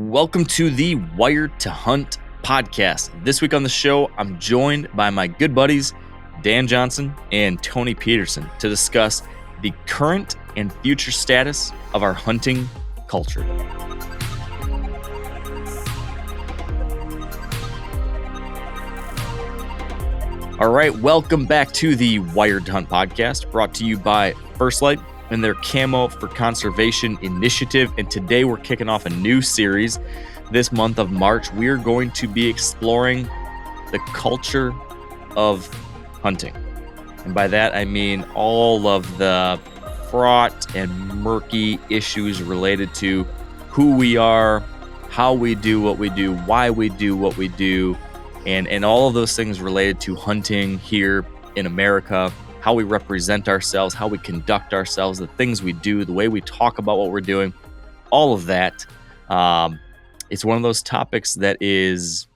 Welcome to the Wired to Hunt podcast. This week on the show, I'm joined by my good buddies, Dan Johnson and Tony Peterson, to discuss the current and future status of our hunting culture. All right, welcome back to the Wired to Hunt podcast, brought to you by First Light and their Camo for Conservation initiative. And today we're kicking off a new series. This month of March, we're going to be exploring the culture of hunting. And by that, I mean all of the fraught and murky issues related to who we are, how we do what we do, why we do what we do, and all of those things related to hunting here in America, how we represent ourselves, how we conduct ourselves, the things we do, the way we talk about what we're doing, all of that. It's one of those topics that is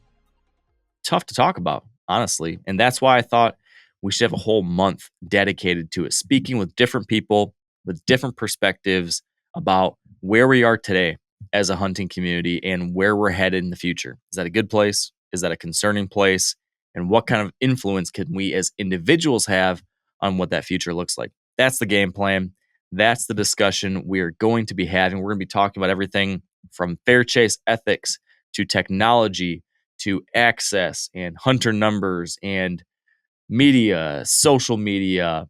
tough to talk about, honestly. And that's why I thought we should have a whole month dedicated to it, speaking with different people with different perspectives about where we are today as a hunting community and where we're headed in the future. Is that a good place? Is that a concerning place? And what kind of influence can we as individuals have on what that future looks like? That's the game plan. That's the discussion we're going to be having. We're going to be talking about everything from fair chase ethics to technology to access and hunter numbers and media, social media,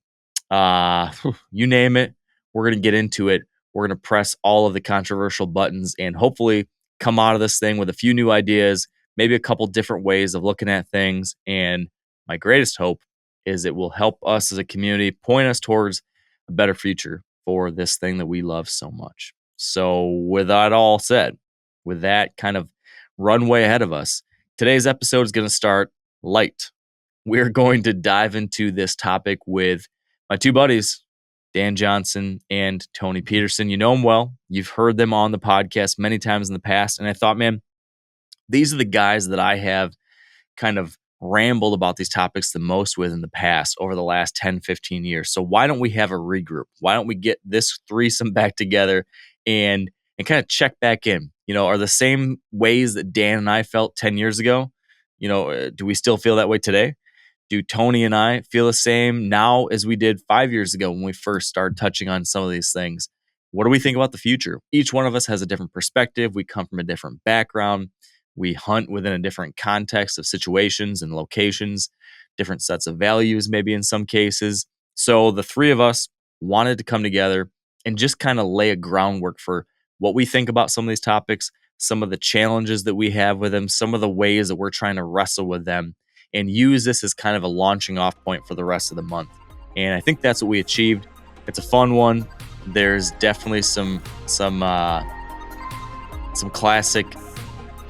you name it. We're going to get into it. We're going to press all of the controversial buttons and hopefully come out of this thing with a few new ideas, maybe a couple different ways of looking at things. And my greatest hope is it will help us as a community, point us towards a better future for this thing that we love so much. So with that all said, with that kind of runway ahead of us, today's episode is going to start light. We're going to dive into this topic with my two buddies, Dan Johnson and Tony Peterson. You know them well. You've heard them on the podcast many times in the past. And I thought, man, these are the guys that I have kind of rambled about these topics the most with in the past over the last 10, 15 years. So why don't we have a regroup? Why don't we get this threesome back together and kind of check back in? You know, are the same ways that Dan and I felt 10 years ago? You know, do we still feel that way today? Do Tony and I feel the same now as we did 5 years ago when we first started touching on some of these things? What do we think about the future? Each one of us has a different perspective. We come from a different background. We hunt within a different context of situations and locations, different sets of values, maybe in some cases. So the three of us wanted to come together and just kind of lay a groundwork for what we think about some of these topics, some of the challenges that we have with them, some of the ways that we're trying to wrestle with them, and use this as kind of a launching off point for the rest of the month. And I think that's what we achieved. It's a fun one. There's definitely some classic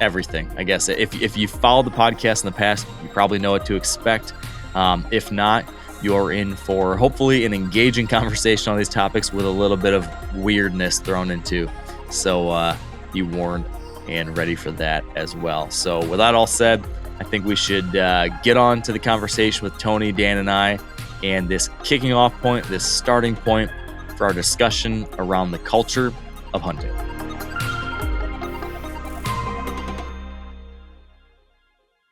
everything, I guess. If you followed the podcast in the past, you probably know what to expect. If not, you're in for hopefully an engaging conversation on these topics with a little bit of weirdness thrown into. So be warned and ready for that as well. So with that all said, I think we should get on to the conversation with Tony, Dan, and I, and this kicking off point, this starting point for our discussion around the culture of hunting.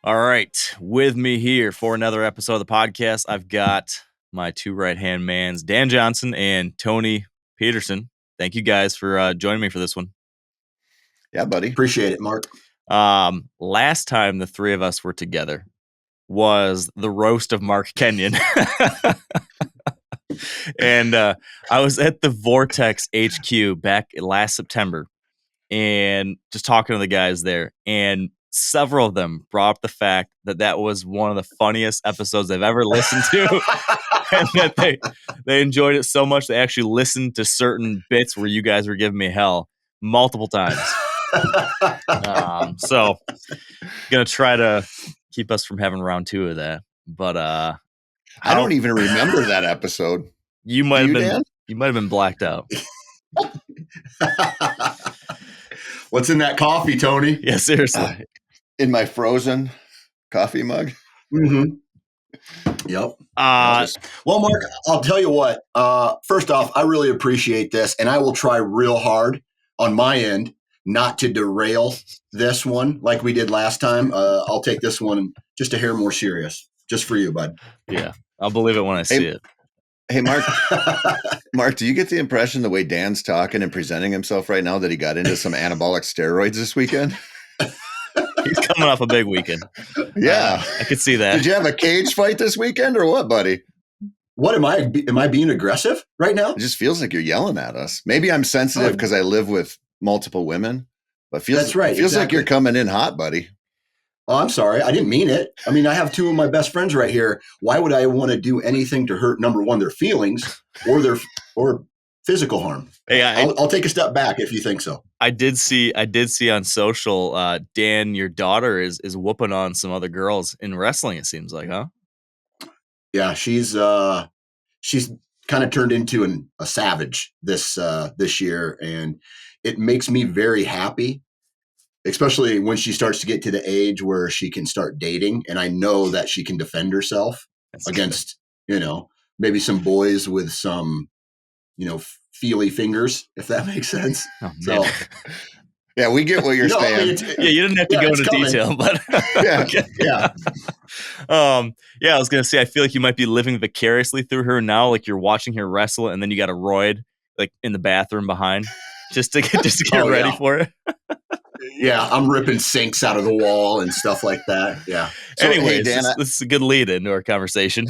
All right, with me here for another episode of the podcast, I've got my two right-hand mans, Dan Johnson and Tony Peterson. Thank you guys for joining me for this one. Yeah, buddy. Appreciate it, Mark. Last time the three of us were together was the roast of Mark Kenyon. And I was at the Vortex HQ back last September and just talking to the guys there, and several of them brought up the fact that was one of the funniest episodes they've ever listened to, and that they enjoyed it so much they actually listened to certain bits where you guys were giving me hell multiple times. So gonna try to keep us from having round two of that, but I don't even remember that episode. You might have been blacked out. What's in that coffee, Tony? Yeah, seriously. In my frozen coffee mug. Mm-hmm. Yep. Well, Mark, I'll tell you what. First off, I really appreciate this, and I will try real hard on my end not to derail this one like we did last time, I'll take this one just a hair more serious, just for you, bud. Yeah, I'll believe it when I see it. Hey, Mark. Mark, do you get the impression the way Dan's talking and presenting himself right now that he got into some anabolic steroids this weekend? He's coming off a big weekend. Yeah. I could see that. Did you have a cage fight this weekend or what, buddy? What am I being aggressive right now? It just feels like you're yelling at us. Maybe I'm sensitive because I live with multiple women, but That's right. It feels like you're coming in hot, buddy. Oh, I'm sorry. I didn't mean it. I mean, I have two of my best friends right here. Why would I want to do anything to hurt, number one, their feelings or physical harm? Hey, I'll take a step back if you think so. I did see on social, Dan, your daughter is whooping on some other girls in wrestling, it seems like, huh? Yeah, she's kind of turned into a savage this year, and it makes me very happy, especially when she starts to get to the age where she can start dating, and I know that she can defend herself against, maybe some boys with some, feely fingers, if that makes sense. Oh, so, yeah, we get what you're saying. You didn't have to go into detail, but yeah, okay. Yeah. I was gonna say, I feel like you might be living vicariously through her now, like you're watching her wrestle, and then you got a roid like in the bathroom behind, just to get ready for it. Yeah, I'm ripping sinks out of the wall and stuff like that. Yeah. So, anyways, hey, Dan, this is a good lead into our conversation.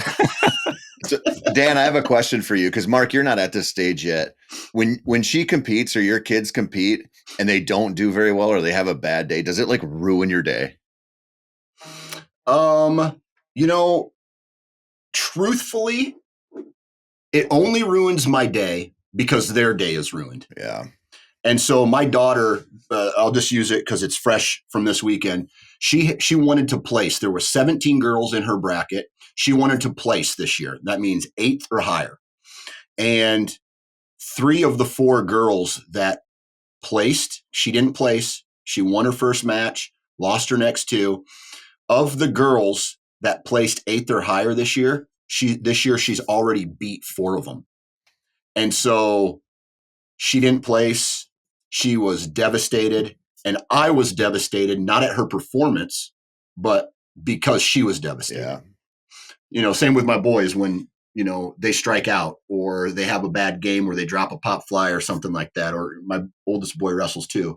So, Dan, I have a question for you because Mark, you're not at this stage yet. When she competes or your kids compete and they don't do very well or they have a bad day, does it like ruin your day? Truthfully, it only ruins my day because their day is ruined. Yeah. And so my daughter, I'll just use it because it's fresh from this weekend. She wanted to place. There were 17 girls in her bracket. She wanted to place this year. That means 8th or higher. And 3 of the 4 girls that placed, she didn't place. She won her first match, lost her next 2. Of the girls that placed 8th or higher this year, she's already beat 4 of them. And so she didn't place. She was devastated, and I was devastated, not at her performance, but because she was devastated. Yeah. Same with my boys when, they strike out or they have a bad game where they drop a pop fly or something like that, or my oldest boy wrestles too.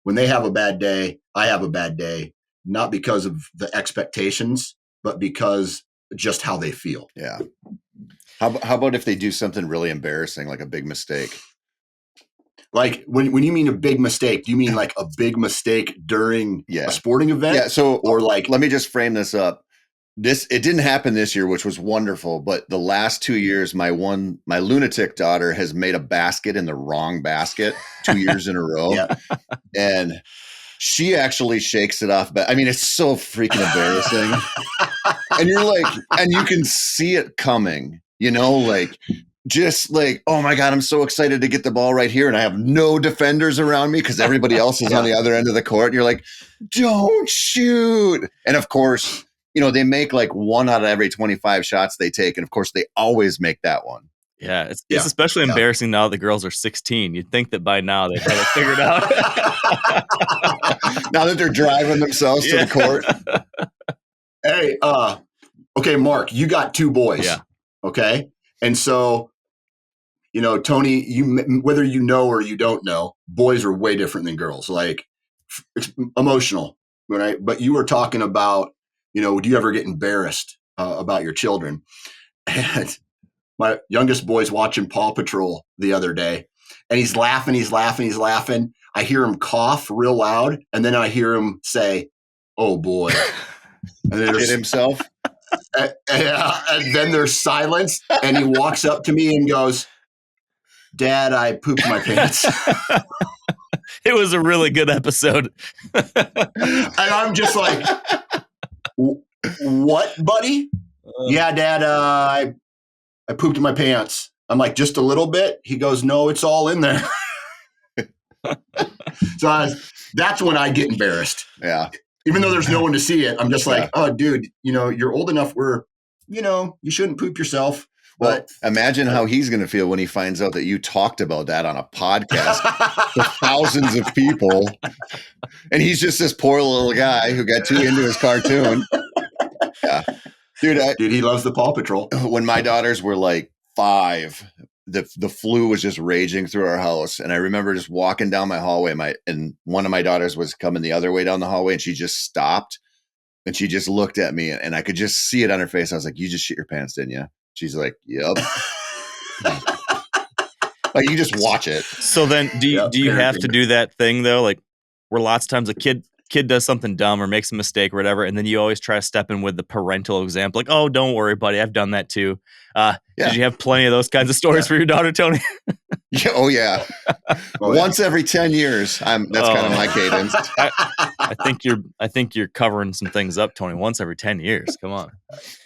When they have a bad day, I have a bad day, not because of the expectations, but because just how they feel. Yeah. How about if they do something really embarrassing, like a big mistake? Like when you mean a big mistake, do you mean like a big mistake during a sporting event? Yeah. So, or like, let me just frame this up. It didn't happen this year, which was wonderful. But the last 2 years, my lunatic daughter has made a basket in the wrong basket 2 years in a row. Yeah. And she actually shakes it off. But I mean, it's so freaking embarrassing. And you're like, and you can see it coming, just like, oh my God, I'm so excited to get the ball right here. And I have no defenders around me because everybody else is on the other end of the court. And you're like, don't shoot. And of course, they make like 1 out of every 25 shots they take. And of course, they always make that one. Yeah. It's especially embarrassing now the girls are 16. You'd think that by now they'd have it figured out. Now that they're driving themselves to the court. Hey, okay, Mark, you got 2 boys. Yeah. Okay. And so, Tony, whether you know or you don't know, boys are way different than girls, like emotional, right? But you were talking about, do you ever get embarrassed about your children? And my youngest boy's watching Paw Patrol the other day, and he's laughing. I hear him cough real loud, and then I hear him say, "Oh boy," and then hit himself. And then there's silence, and he walks up to me and goes, "Dad, I pooped my pants." It was a really good episode. And I'm just like, what, buddy? Yeah, Dad, I pooped my pants. I'm like, just a little bit? He goes, no, it's all in there. So that's when I get embarrassed. Yeah. Even though there's no one to see it, I'm just like, oh, dude, you're old enough where, you shouldn't poop yourself. Well, But imagine how he's going to feel when he finds out that you talked about that on a podcast to thousands of people. And he's just this poor little guy who got too into his cartoon. Yeah. Dude, he loves the Paw Patrol. When my daughters were like 5, the flu was just raging through our house. And I remember just walking down my hallway, and one of my daughters was coming the other way down the hallway, and she just stopped and she just looked at me, and I could just see it on her face. I was like, "You just shit your pants, didn't you?" She's like, "Yep." Like, you just watch it. So then do you have to do that thing though? Like, where lots of times a kid does something dumb or makes a mistake or whatever, and then you always try to step in with the parental example, like, "Oh, don't worry, buddy, I've done that too." Did you have plenty of those kinds of stories for your daughter, Tony? Yeah, oh yeah. Once every 10 years. That's kind of my cadence. I think you're covering some things up, Tony. Once every 10 years. Come on.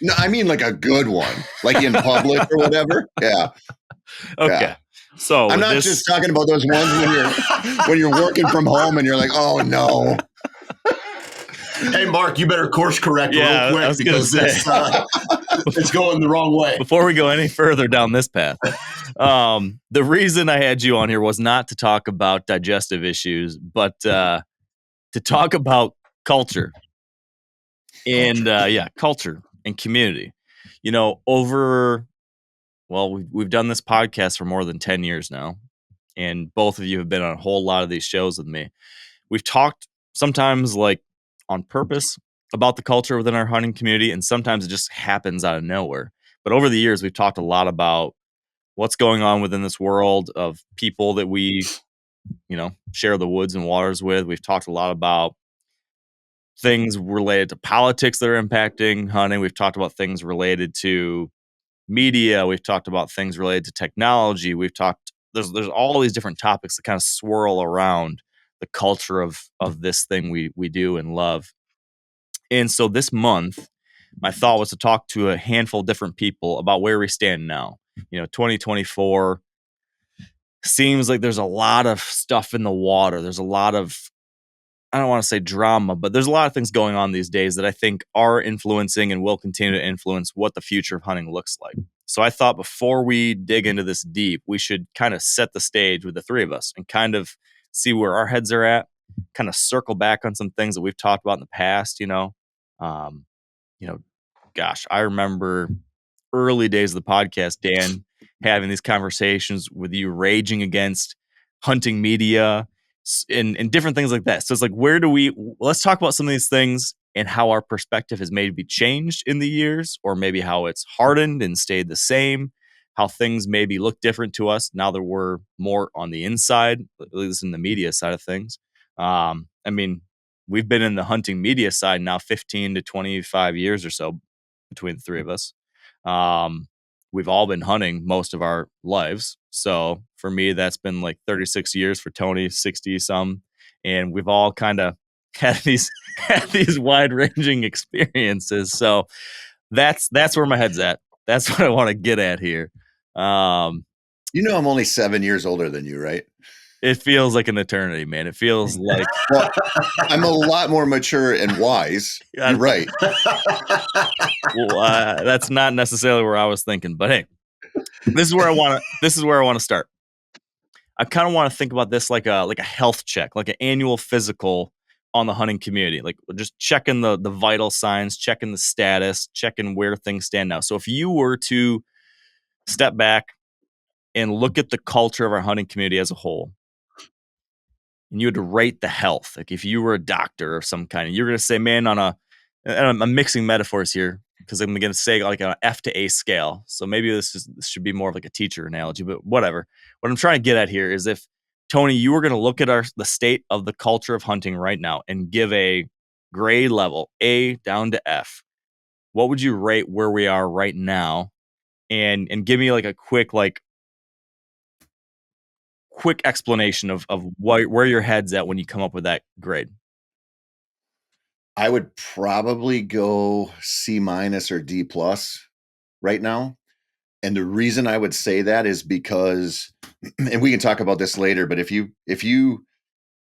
No, I mean like a good one, like in public or whatever. Yeah. Okay. Yeah. So I'm not just talking about those ones when you're working from home and you're like, "Oh no." Hey, Mark, you better course correct real quick, I was gonna say. It's going the wrong way. Before we go any further down this path, the reason I had you on here was not to talk about digestive issues, but to talk about culture. And culture and community. You know, we've done this podcast for more than 10 years now, and both of you have been on a whole lot of these shows with me. We've talked sometimes like on purpose about the culture within our hunting community, and sometimes it just happens out of nowhere. But over the years, we've talked a lot about what's going on within this world of people that we, share the woods and waters with. We've talked a lot about things related to politics that are impacting hunting. We've talked about things related to media. We've talked about things related to technology. There's all these different topics that kind of swirl around the culture of this thing we do and love. And so this month, my thought was to talk to a handful of different people about where we stand now. 2024 seems like there's a lot of stuff in the water. There's a lot of, I don't want to say drama, but there's a lot of things going on these days that I think are influencing and will continue to influence what the future of hunting looks like. So I thought before we dig into this deep, we should kind of set the stage with the three of us and kind of see where our heads are at, kind of circle back on some things that we've talked about in the past, gosh, I remember early days of the podcast, Dan, having these conversations with you, raging against hunting media and different things like that. So it's like, let's talk about some of these things and how our perspective has maybe changed in the years, or maybe how it's hardened and stayed the same, how things maybe look different to us now that we're more on the inside, at least in the media side of things. We've been in the hunting media side now 15 to 25 years or so between the three of us. We've all been hunting most of our lives. So for me, that's been like 36 years, for Tony, 60 some. And we've all kind of had these wide ranging experiences. So that's where my head's at. That's what I want to get at here. I'm only 7 years older than you, right? It feels like an eternity, man. It feels like... Well, I'm a lot more mature and wise. You're right. Well, that's not necessarily where I was thinking, but hey, this is where I want to start. I kind of want to think about this like a health check, like an annual physical on the hunting community, like just checking the vital signs, checking the status, checking where things stand now. So if you were to step back and look at the culture of our hunting community as a whole, and you had to rate the health, like if you were a doctor of some kind, and you're going to say, man, and I'm mixing metaphors here because I'm going to say like an F to A scale. So maybe this should be more of like a teacher analogy, but whatever. What I'm trying to get at here is, if Tony, you were going to look at the state of the culture of hunting right now and give a grade level, A down to F, what would you rate where we are right now? And give me like a quick explanation of where your head's at when you come up with that grade. I would probably go C- or D+ right now. And the reason I would say that is because, and we can talk about this later, but if you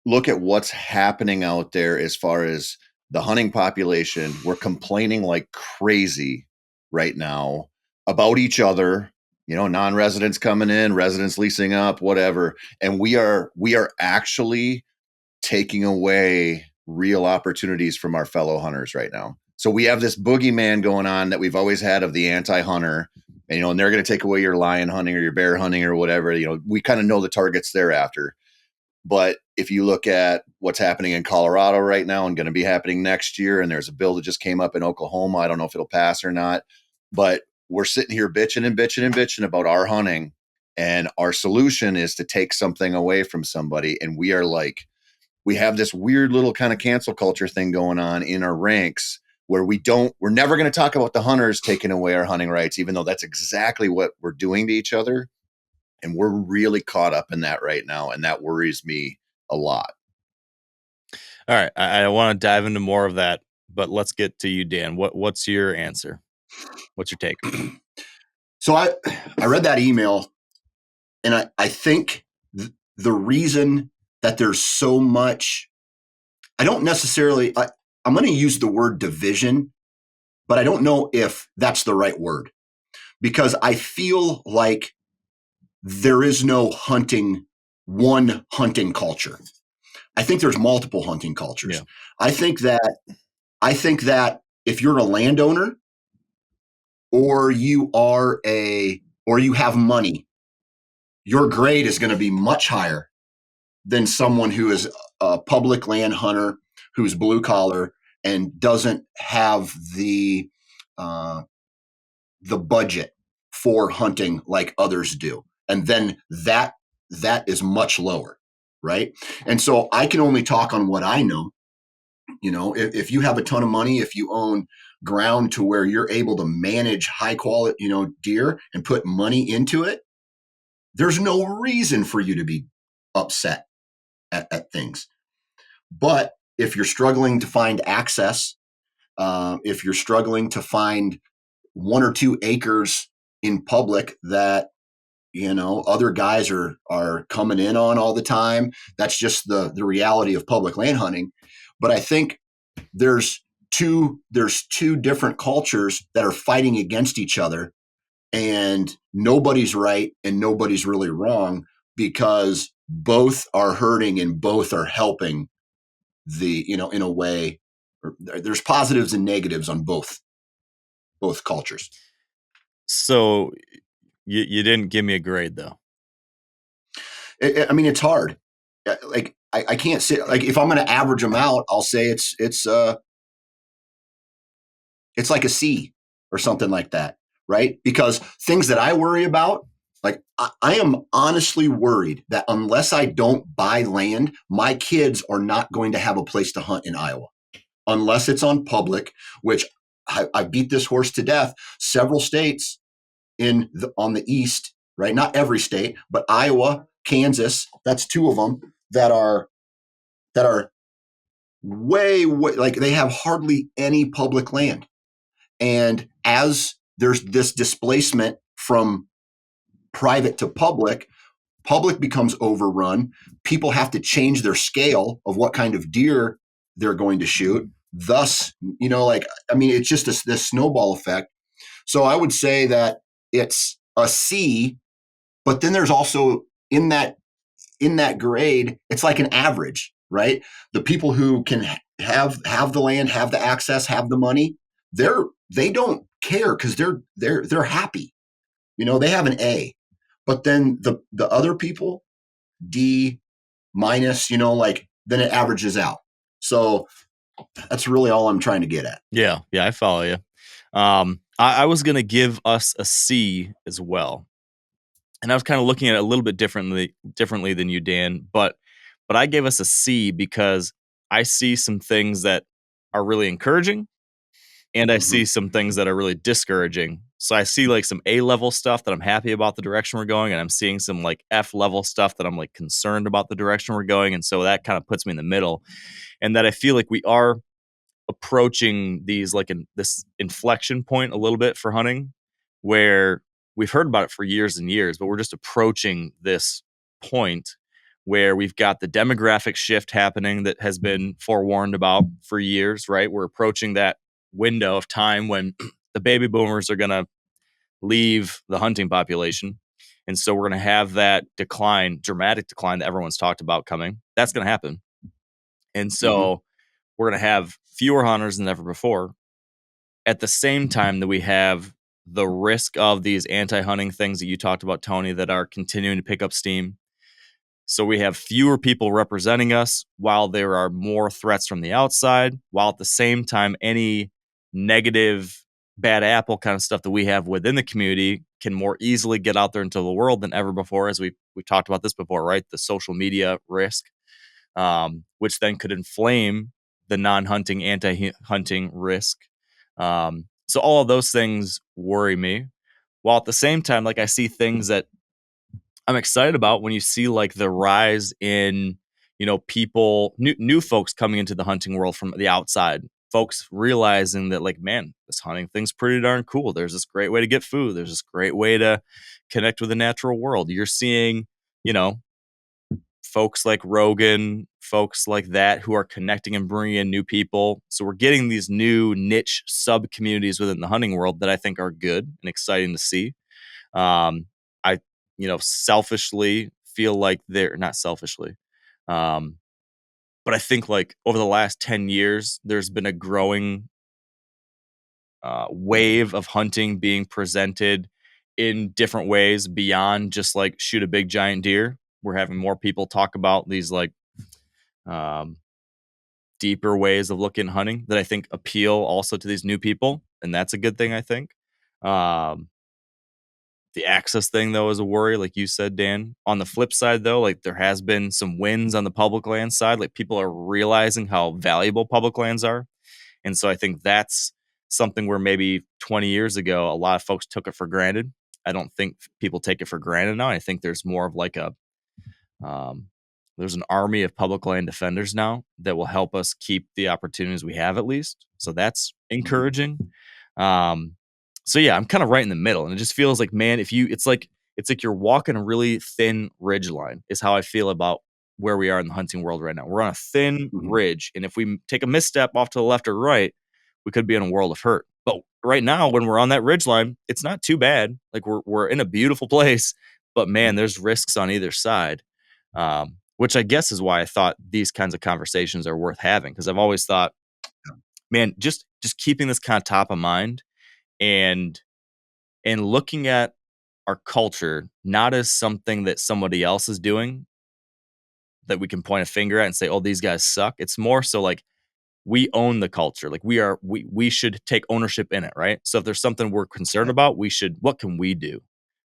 look at what's happening out there as far as the hunting population, we're complaining like crazy right now about each other, non-residents coming in, residents leasing up, whatever. And we are actually taking away real opportunities from our fellow hunters right now. So we have this boogeyman going on that we've always had of the anti-hunter, and they're going to take away your lion hunting or your bear hunting or whatever. We kind of know the targets thereafter. But if you look at what's happening in Colorado right now and going to be happening next year, and there's a bill that just came up in Oklahoma, I don't know if it'll pass or not, but we're sitting here bitching about our hunting, and our solution is to take something away from somebody. And we have this weird little kind of cancel culture thing going on in our ranks where we're never going to talk about the hunters taking away our hunting rights, even though that's exactly what we're doing to each other. And we're really caught up in that right now. And that worries me a lot. All right. I want to dive into more of that, but let's get to you, Dan. What's your answer? What's your take? So I read that email, and I think the reason that there's so much, I don't necessarily, I'm going to use the word division, but I don't know if that's the right word, because I feel like there is no one hunting culture. I think there's multiple hunting cultures. Yeah. I think that if you're a landowner or you have money, your grade is going to be much higher than someone who is a public land hunter, who's blue collar and doesn't have the budget for hunting like others do. And then that is much lower, right? And so I can only talk on what I know. If you have a ton of money, if you own ground to where you're able to manage high quality, deer and put money into it, there's no reason for you to be upset at things. But if you're struggling to find access, if you're struggling to find 1 or 2 acres in public that other guys are coming in on all the time, that's just the reality of public land hunting. But I think there's two different cultures that are fighting against each other, and nobody's right and nobody's really wrong, because both are hurting and both are helping in a way. There's positives and negatives on both cultures. So you didn't give me a grade though. I mean, it's hard. Like I can't say, like, if I'm going to average them out, I'll say it's like a C or something like that, right? Because things that I worry about, like I am honestly worried that unless I don't buy land, my kids are not going to have a place to hunt in Iowa, unless it's on public, which I beat this horse to death. Several states on the east, right? Not every state, but Iowa, Kansas, that's 2 of them that are way, like, they have hardly any public land. And as there's this displacement from private to public becomes overrun. People have to change their scale of what kind of deer they're going to shoot. Thus, it's just this snowball effect. So I would say that it's a C, but then there's also in that grade, it's like an average, right? The people who can have the land, have the access, have the money, they don't care because they're happy. They have an A. But then the other people, D minus, then it averages out. So that's really all I'm trying to get at. Yeah, I follow you. I was going to give us a C as well. And I was kind of looking at it a little bit differently than you, Dan, but I gave us a C because I see some things that are really encouraging, and I see some things that are really discouraging. So I see like some A-level stuff that I'm happy about the direction we're going, and I'm seeing some like F-level stuff that I'm like concerned about the direction we're going, and so that kind of puts me in the middle. And that I feel like we are approaching these like this inflection point a little bit for hunting, where we've heard about it for years and years, but we're just approaching this point where we've got the demographic shift happening that has been forewarned about for years, right? We're approaching that window of time when the baby boomers are going to leave the hunting population. And so we're going to have that decline, dramatic decline that everyone's talked about coming. That's going to happen. And so we're going to have fewer hunters than ever before. At the same time that we have the risk of these anti-hunting things that you talked about, Tony, that are continuing to pick up steam. So we have fewer people representing us while there are more threats from the outside, while at the same time, any negative, bad apple kind of stuff that we have within the community can more easily get out there into the world than ever before, as we talked about this before, right? The social media risk, which then could inflame the non-hunting, anti-hunting risk. So all of those things worry me. While at the same time, like I see things that I'm excited about when you see like the rise in, people, new folks coming into the hunting world from the outside, folks realizing that like, man, this hunting thing's pretty darn cool. There's this great way to get food. There's this great way to connect with the natural world. You're seeing, folks like Rogan, folks like that who are connecting and bringing in new people. So we're getting these new niche sub communities within the hunting world that I think are good and exciting to see. I, selfishly feel like they're not selfishly. But I think like over the last 10 years, there's been a growing wave of hunting being presented in different ways beyond just like shoot a big giant deer. We're having more people talk about these like deeper ways of looking at hunting that I think appeal also to these new people. And that's a good thing, I think. The access thing, though, is a worry, like you said, Dan. On the flip side, though, like there has been some wins on the public land side. Like people are realizing how valuable public lands are. And so I think that's something where maybe 20 years ago, a lot of folks took it for granted. I don't think people take it for granted now. I think there's more of like there's an army of public land defenders now that will help us keep the opportunities we have, at least. So that's encouraging. So yeah, I'm kind of right in the middle, and it just feels like, man, it's like you're walking a really thin ridge line is how I feel about where we are in the hunting world right now. We're on a thin ridge, and if we take a misstep off to the left or right, we could be in a world of hurt. But right now, when we're on that ridge line, it's not too bad. Like we're in a beautiful place, but man, there's risks on either side, which I guess is why I thought these kinds of conversations are worth having, because I've always thought, man, just keeping this kind of top of mind. And looking at our culture not as something that somebody else is doing that we can point a finger at and say, oh, these guys suck. It's more so like we own the culture. Like we should take ownership in it, right? So if there's something we're concerned about, what can we do,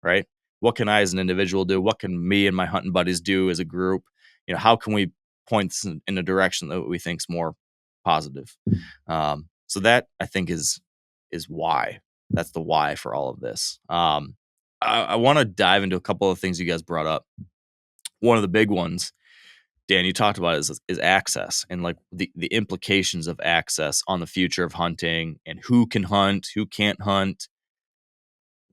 right? What can I as an individual do? What can me and my hunting buddies do as a group? How can we point this in a direction that we think is more positive? So that I think is why. That's the why for all of this. I want to dive into a couple of things you guys brought up. One of the big ones, Dan, you talked about is access and like the implications of access on the future of hunting and who can hunt, who can't hunt,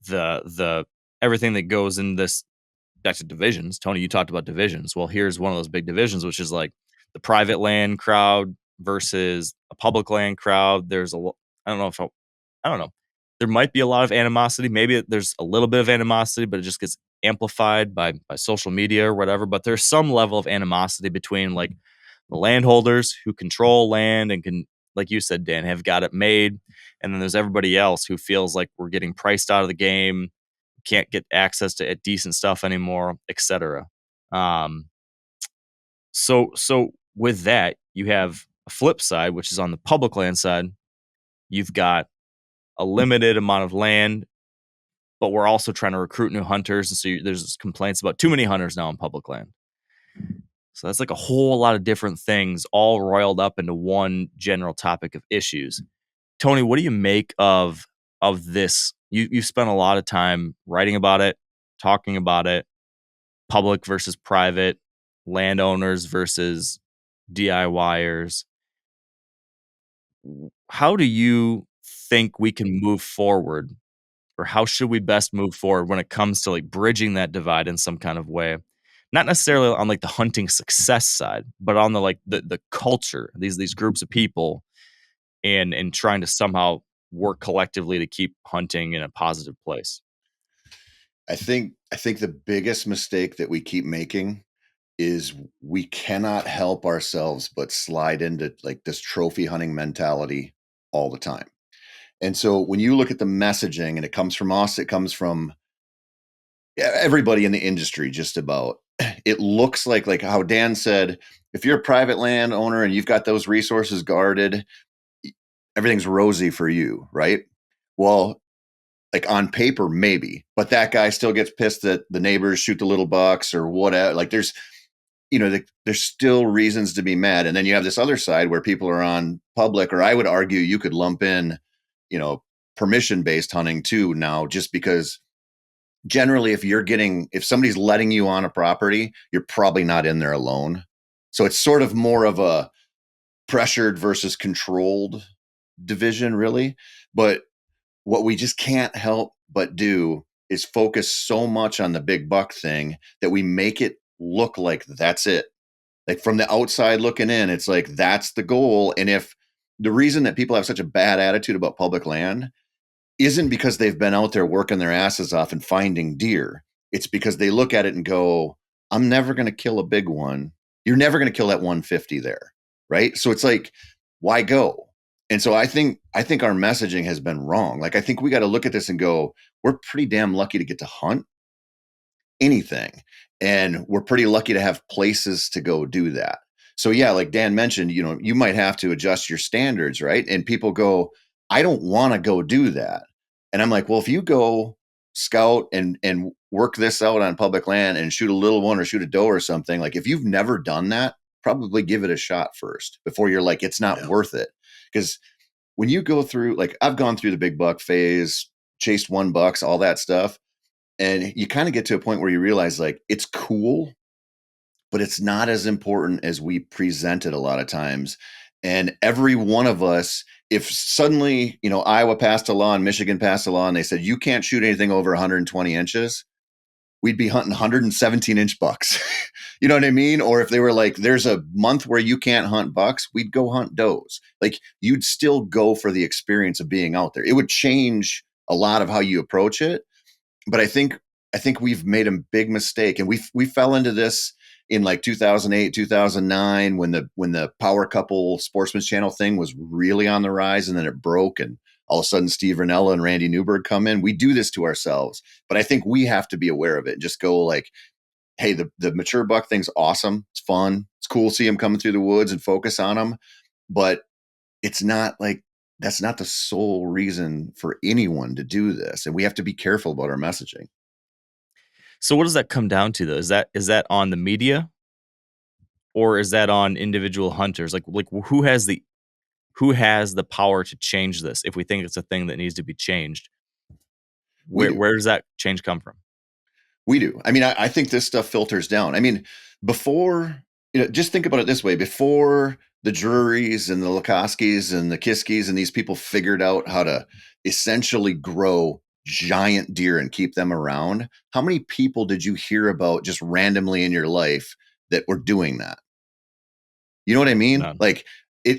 the everything that goes in this. Back to divisions. Tony, you talked about divisions. Well, here's one of those big divisions, which is like the private land crowd versus a public land crowd. I don't know. There might be a lot of animosity. Maybe there's a little bit of animosity, but it just gets amplified by social media or whatever. But there's some level of animosity between like the landholders who control land and can, like you said, Dan, have got it made. And then there's everybody else who feels like we're getting priced out of the game, can't get access to decent stuff anymore, etc. So with that, you have a flip side, which is on the public land side. You've got a limited amount of land, but we're also trying to recruit new hunters. And so there's complaints about too many hunters now on public land. So that's like a whole lot of different things all roiled up into one general topic of issues. Tony, what do you make of this? You've spent a lot of time writing about it, talking about it, public versus private, landowners versus DIYers. How do you think we can move forward, or how should we best move forward when it comes to like bridging that divide in some kind of way? Not necessarily on like the hunting success side, but on the like the culture, these groups of people, and trying to somehow work collectively to keep hunting in a positive place. I think the biggest mistake that we keep making is we cannot help ourselves but slide into like this trophy hunting mentality all the time. And so when you look at the messaging, and it comes from us, it comes from everybody in the industry, just about, it looks like how Dan said, if you're a private landowner and you've got those resources guarded, everything's rosy for you, right? Well, like on paper, maybe, but that guy still gets pissed that the neighbors shoot the little bucks or whatever. Like there's, there's still reasons to be mad. And then you have this other side where people are on public, or I would argue you could lump in, permission based hunting too now, just because generally if somebody's letting you on a property, you're probably not in there alone. So it's sort of more of a pressured versus controlled division, really. But what we just can't help but do is focus so much on the big buck thing that we make it look like that's it. Like from the outside looking in, it's like that's the goal. And if the reason that people have such a bad attitude about public land isn't because they've been out there working their asses off and finding deer, it's because they look at it and go, I'm never going to kill a big one. You're never going to kill that 150 there. Right. So it's like, why go? And so I think our messaging has been wrong. Like, I think we got to look at this and go, we're pretty damn lucky to get to hunt anything. And we're pretty lucky to have places to go do that. So yeah, like Dan mentioned, you might have to adjust your standards, right? And people go, I don't want to go do that. And I'm like, well, if you go scout and work this out on public land and shoot a little one or shoot a doe or something, like if you've never done that, probably give it a shot first before you're like, it's not worth it. Because when you go through, like I've gone through the big buck phase, chased 1 bucks, all that stuff. And you kind of get to a point where you realize like it's cool, but it's not as important as we present it a lot of times. And every one of us, if suddenly, Iowa passed a law and Michigan passed a law and they said, you can't shoot anything over 120 inches, we'd be hunting 117 inch bucks. You know what I mean? Or if they were like, there's a month where you can't hunt bucks, we'd go hunt does. Like you'd still go for the experience of being out there. It would change a lot of how you approach it. But I think we've made a big mistake, and we fell into this in like 2008, 2009 when the Power Couple Sportsman's Channel thing was really on the rise, and then it broke, and all of a sudden Steve Ranella and Randy Newberg come in. We do this to ourselves, but I think we have to be aware of it and just go like, hey, the mature buck thing's awesome. It's fun. It's cool to see them coming through the woods and focus on them, but it's not like that's not the sole reason for anyone to do this. And we have to be careful about our messaging. So what does that come down to though? Is that on the media, or is that on individual hunters? Like who has the power to change this? If we think it's a thing that needs to be changed, where does that change come from? We do. I mean, I think this stuff filters down. I mean, before, just think about it this way. Before the Drurys and the Lukoskis and the Kiskis and these people figured out how to essentially grow giant deer and keep them around, how many people did you hear about just randomly in your life that were doing that? You know what I mean? None. Like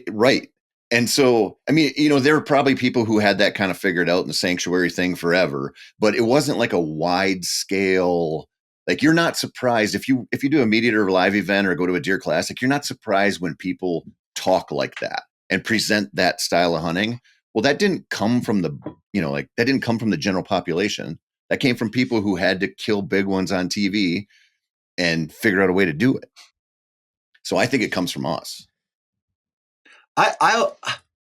right. And so, I mean, there were probably people who had that kind of figured out in the sanctuary thing forever, but it wasn't like a wide scale. Like you're not surprised if you do a MeatEater live event or go to a deer classic, you're not surprised when people talk like that and present that style of hunting. Well, that didn't come from that didn't come from the general population. That came from people who had to kill big ones on TV and figure out a way to do it. So I think it comes from us. I'm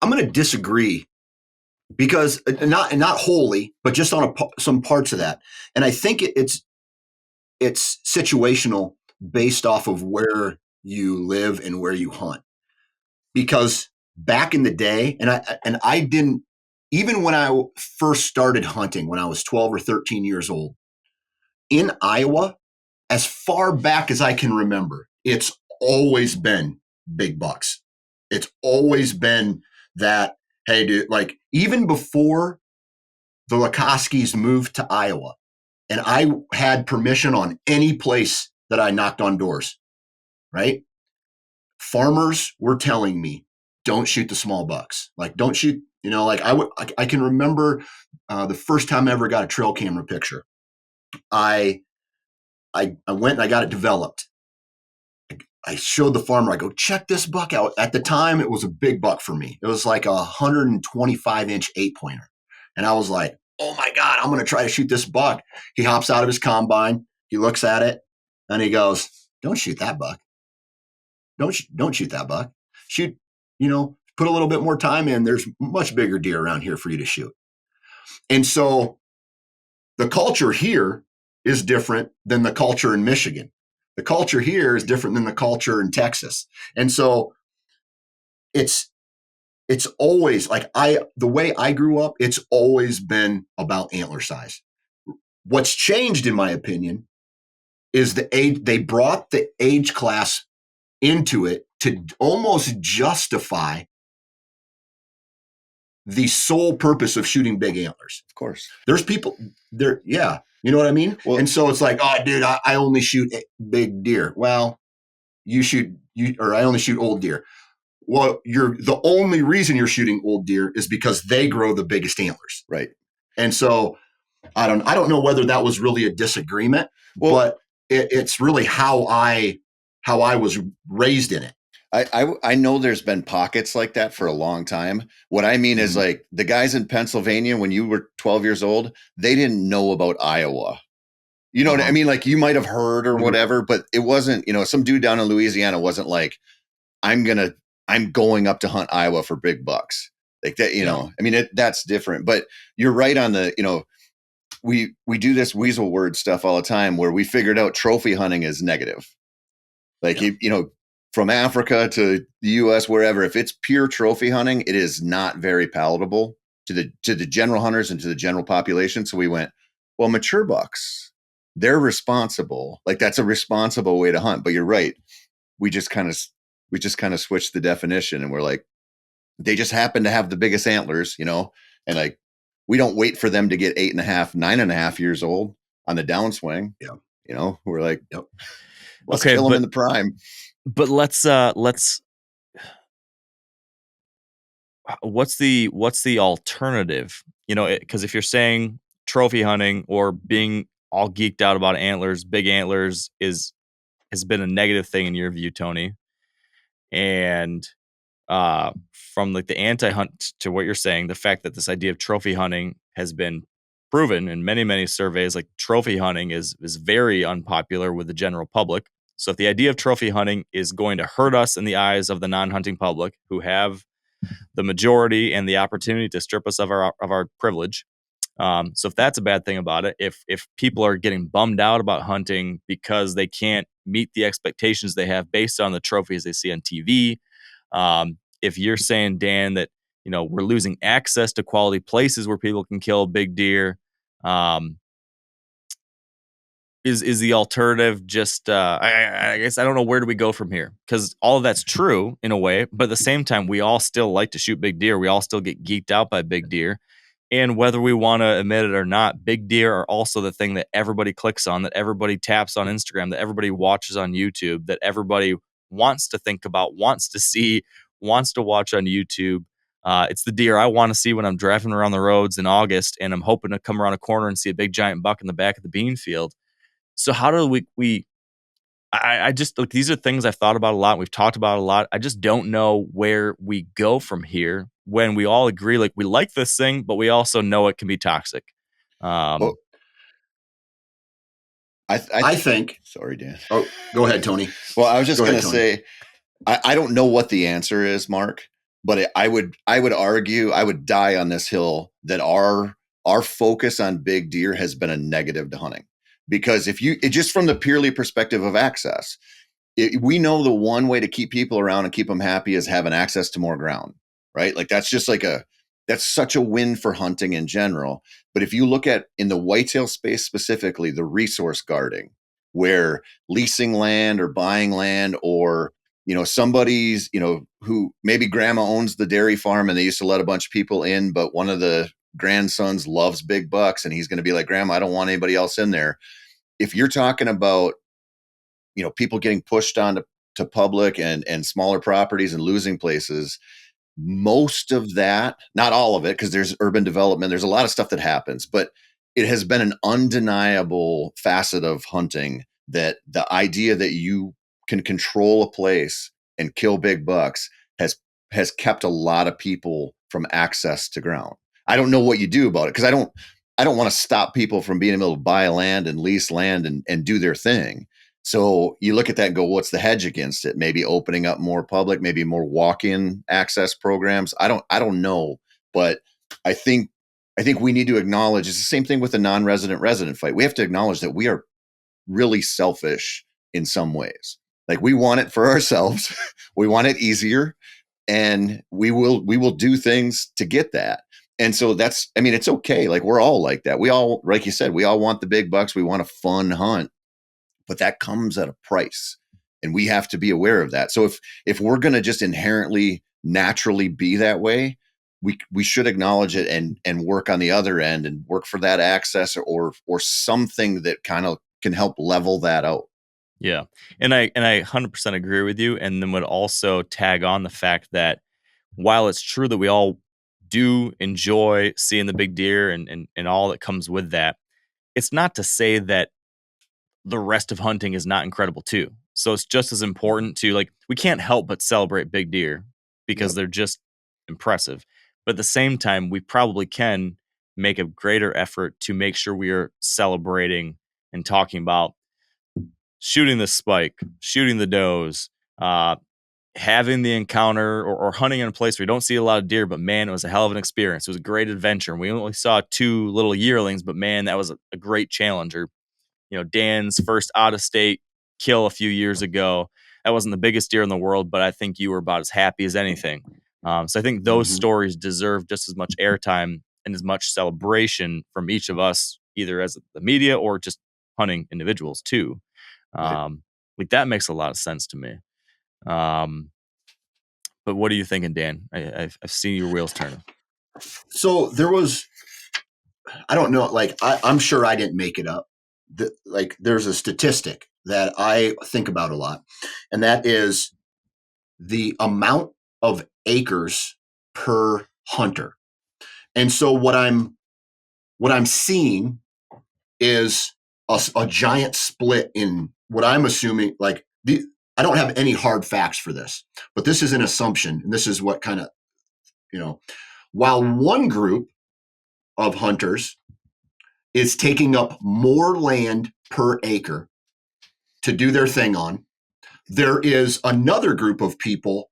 going to disagree because not wholly, but just on some parts of that. And I think it's situational based off of where you live and where you hunt. Because back in the day, and I didn't, even when I first started hunting when I was 12 or 13 years old in Iowa, as far back as I can remember, it's always been big bucks. It's always been that, hey, dude, like even before the Lukoskis moved to Iowa, and I had permission on any place that I knocked on doors, right? Farmers were telling me, don't shoot the small bucks. Like, don't shoot, like I can remember the first time I ever got a trail camera picture. I went and I got it developed. I showed the farmer, I go, check this buck out. At the time, it was a big buck for me. It was like a 125-inch 8-pointer. And I was like, oh my God, I'm going to try to shoot this buck. He hops out of his combine. He looks at it and he goes, don't shoot that buck. Don't shoot that buck. Shoot, put a little bit more time in. There's much bigger deer around here for you to shoot. And so the culture here is different than the culture in Michigan. The culture here is different than the culture in Texas. And so it's always like the way I grew up, it's always been about antler size. What's changed, in my opinion, is the age. They brought the age class into it to almost justify the sole purpose of shooting big antlers. Of course. There's people there. Yeah. You know what I mean? Well, and so it's like, oh, dude, I only shoot big deer. Well, I only shoot old deer. Well, the only reason you're shooting old deer is because they grow the biggest antlers. Right. And so I don't know whether that was really a disagreement, but it's really how I was raised in it. I know there's been pockets like that for a long time. What I mean is, like, the guys in Pennsylvania, when you were 12 years old, they didn't know about Iowa. You know what I mean? Like, you might have heard or whatever, but it wasn't, some dude down in Louisiana wasn't like, I'm going up to hunt Iowa for big bucks. Like that, I mean, that's different. But you're right on the, we do this weasel word stuff all the time where we figured out trophy hunting is negative. Like, from Africa to the US, wherever, if it's pure trophy hunting, it is not very palatable to the general hunters and to the general population. So we went, well, mature bucks, they're responsible. Like, that's a responsible way to hunt. But you're right. We just kind of switched the definition, and we're like, they just happen to have the biggest antlers, and like, we don't wait for them to get 8.5, 9.5 years old on the downswing. Yeah. We're like, yep. Let's kill them in the prime. But let's what's the alternative? Because if you're saying trophy hunting or being all geeked out about antlers, big antlers has been a negative thing in your view, Tony. And from like the anti-hunt to what you're saying, the fact that this idea of trophy hunting has been proven in many, many surveys, like trophy hunting is very unpopular with the general public. So if the idea of trophy hunting is going to hurt us in the eyes of the non-hunting public, who have the majority and the opportunity to strip us of our privilege. So if that's a bad thing about it, if people are getting bummed out about hunting because they can't meet the expectations they have based on the trophies they see on TV, if you're saying, Dan, that we're losing access to quality places where people can kill big deer, is the alternative just I guess I don't know, where do we go from here? Because all of that's true in a way, but at the same time, we all still like to shoot big deer. We all still get geeked out by big deer. And whether we want to admit it or not, big deer are also the thing that everybody clicks on, that everybody taps on Instagram, that everybody watches on YouTube, that everybody wants to think about, wants to see, wants to watch on YouTube. It's the deer I want to see when I'm driving around the roads in August, and I'm hoping to come around a corner and see a big giant buck in the back of the bean field. So how do I just, like, these are things I've thought about a lot. We've talked about a lot. I just don't know where we go from here when we all agree, like, we like this thing, but we also know it can be toxic. Well, I think. Sorry, Dan. Oh, go ahead, Tony. Well, I was just going to say, I don't know what the answer is, Mark, but I would argue, I would die on this hill that our focus on big deer has been a negative to hunting. Because just from the purely perspective of access, we know the one way to keep people around and keep them happy is having access to more ground, right? Like, that's just that's such a win for hunting in general. But if you look at, in the whitetail space specifically, the resource guarding, where leasing land or buying land, or, somebody's, who maybe grandma owns the dairy farm and they used to let a bunch of people in, but one of the grandsons loves big bucks and he's going to be like, Grandma, I don't want anybody else in there. If you're talking about, people getting pushed on to public and smaller properties and losing places, most of that, not all of it, because there's urban development, there's a lot of stuff that happens, but it has been an undeniable facet of hunting that the idea that you can control a place and kill big bucks has kept a lot of people from access to ground. I don't know what you do about it, because I don't want to stop people from being able to buy land and lease land and do their thing. So you look at that and go, what's the hedge against it? Maybe opening up more public, maybe more walk-in access programs. I don't know, but I think we need to acknowledge it's the same thing with the non-resident resident fight. We have to acknowledge that we are really selfish in some ways. Like, we want it for ourselves. We want it easier, and we will do things to get that. And so it's okay. Like, we're all like that. We all, like you said, we all want the big bucks. We want a fun hunt, but that comes at a price, and we have to be aware of that. So if we're going to just inherently naturally be that way, we should acknowledge it and work on the other end and work for that access or something that kind of can help level that out. Yeah. And I 100% agree with you. And then would also tag on the fact that while it's true that we all do enjoy seeing the big deer and all that comes with that, it's not to say that the rest of hunting is not incredible too. So it's just as important to, like, we can't help but celebrate big deer because they're just impressive. But at the same time, we probably can make a greater effort to make sure we are celebrating and talking about shooting the spike, shooting the does, having the encounter or hunting in a place where you don't see a lot of deer, but man, it was a hell of an experience. It was a great adventure. And we only saw 2 little yearlings, but man, that was a great challenge. Or, Dan's first out of state kill a few years ago. That wasn't the biggest deer in the world, but I think you were about as happy as anything. So I think those stories deserve just as much airtime and as much celebration from each of us, either as the media or just hunting individuals too. Like, that makes a lot of sense to me. But what are you thinking, Dan? I've seen your wheels turning. So there was, I don't know, like I'm sure I didn't make it up. Like, there's a statistic that I think about a lot, and that is the amount of acres per hunter. And so what I'm seeing is a giant split in what I'm assuming. Like, I don't have any hard facts for this, but this is an assumption, and this is what kind of, while one group of hunters is taking up more land per acre to do their thing on, there is another group of people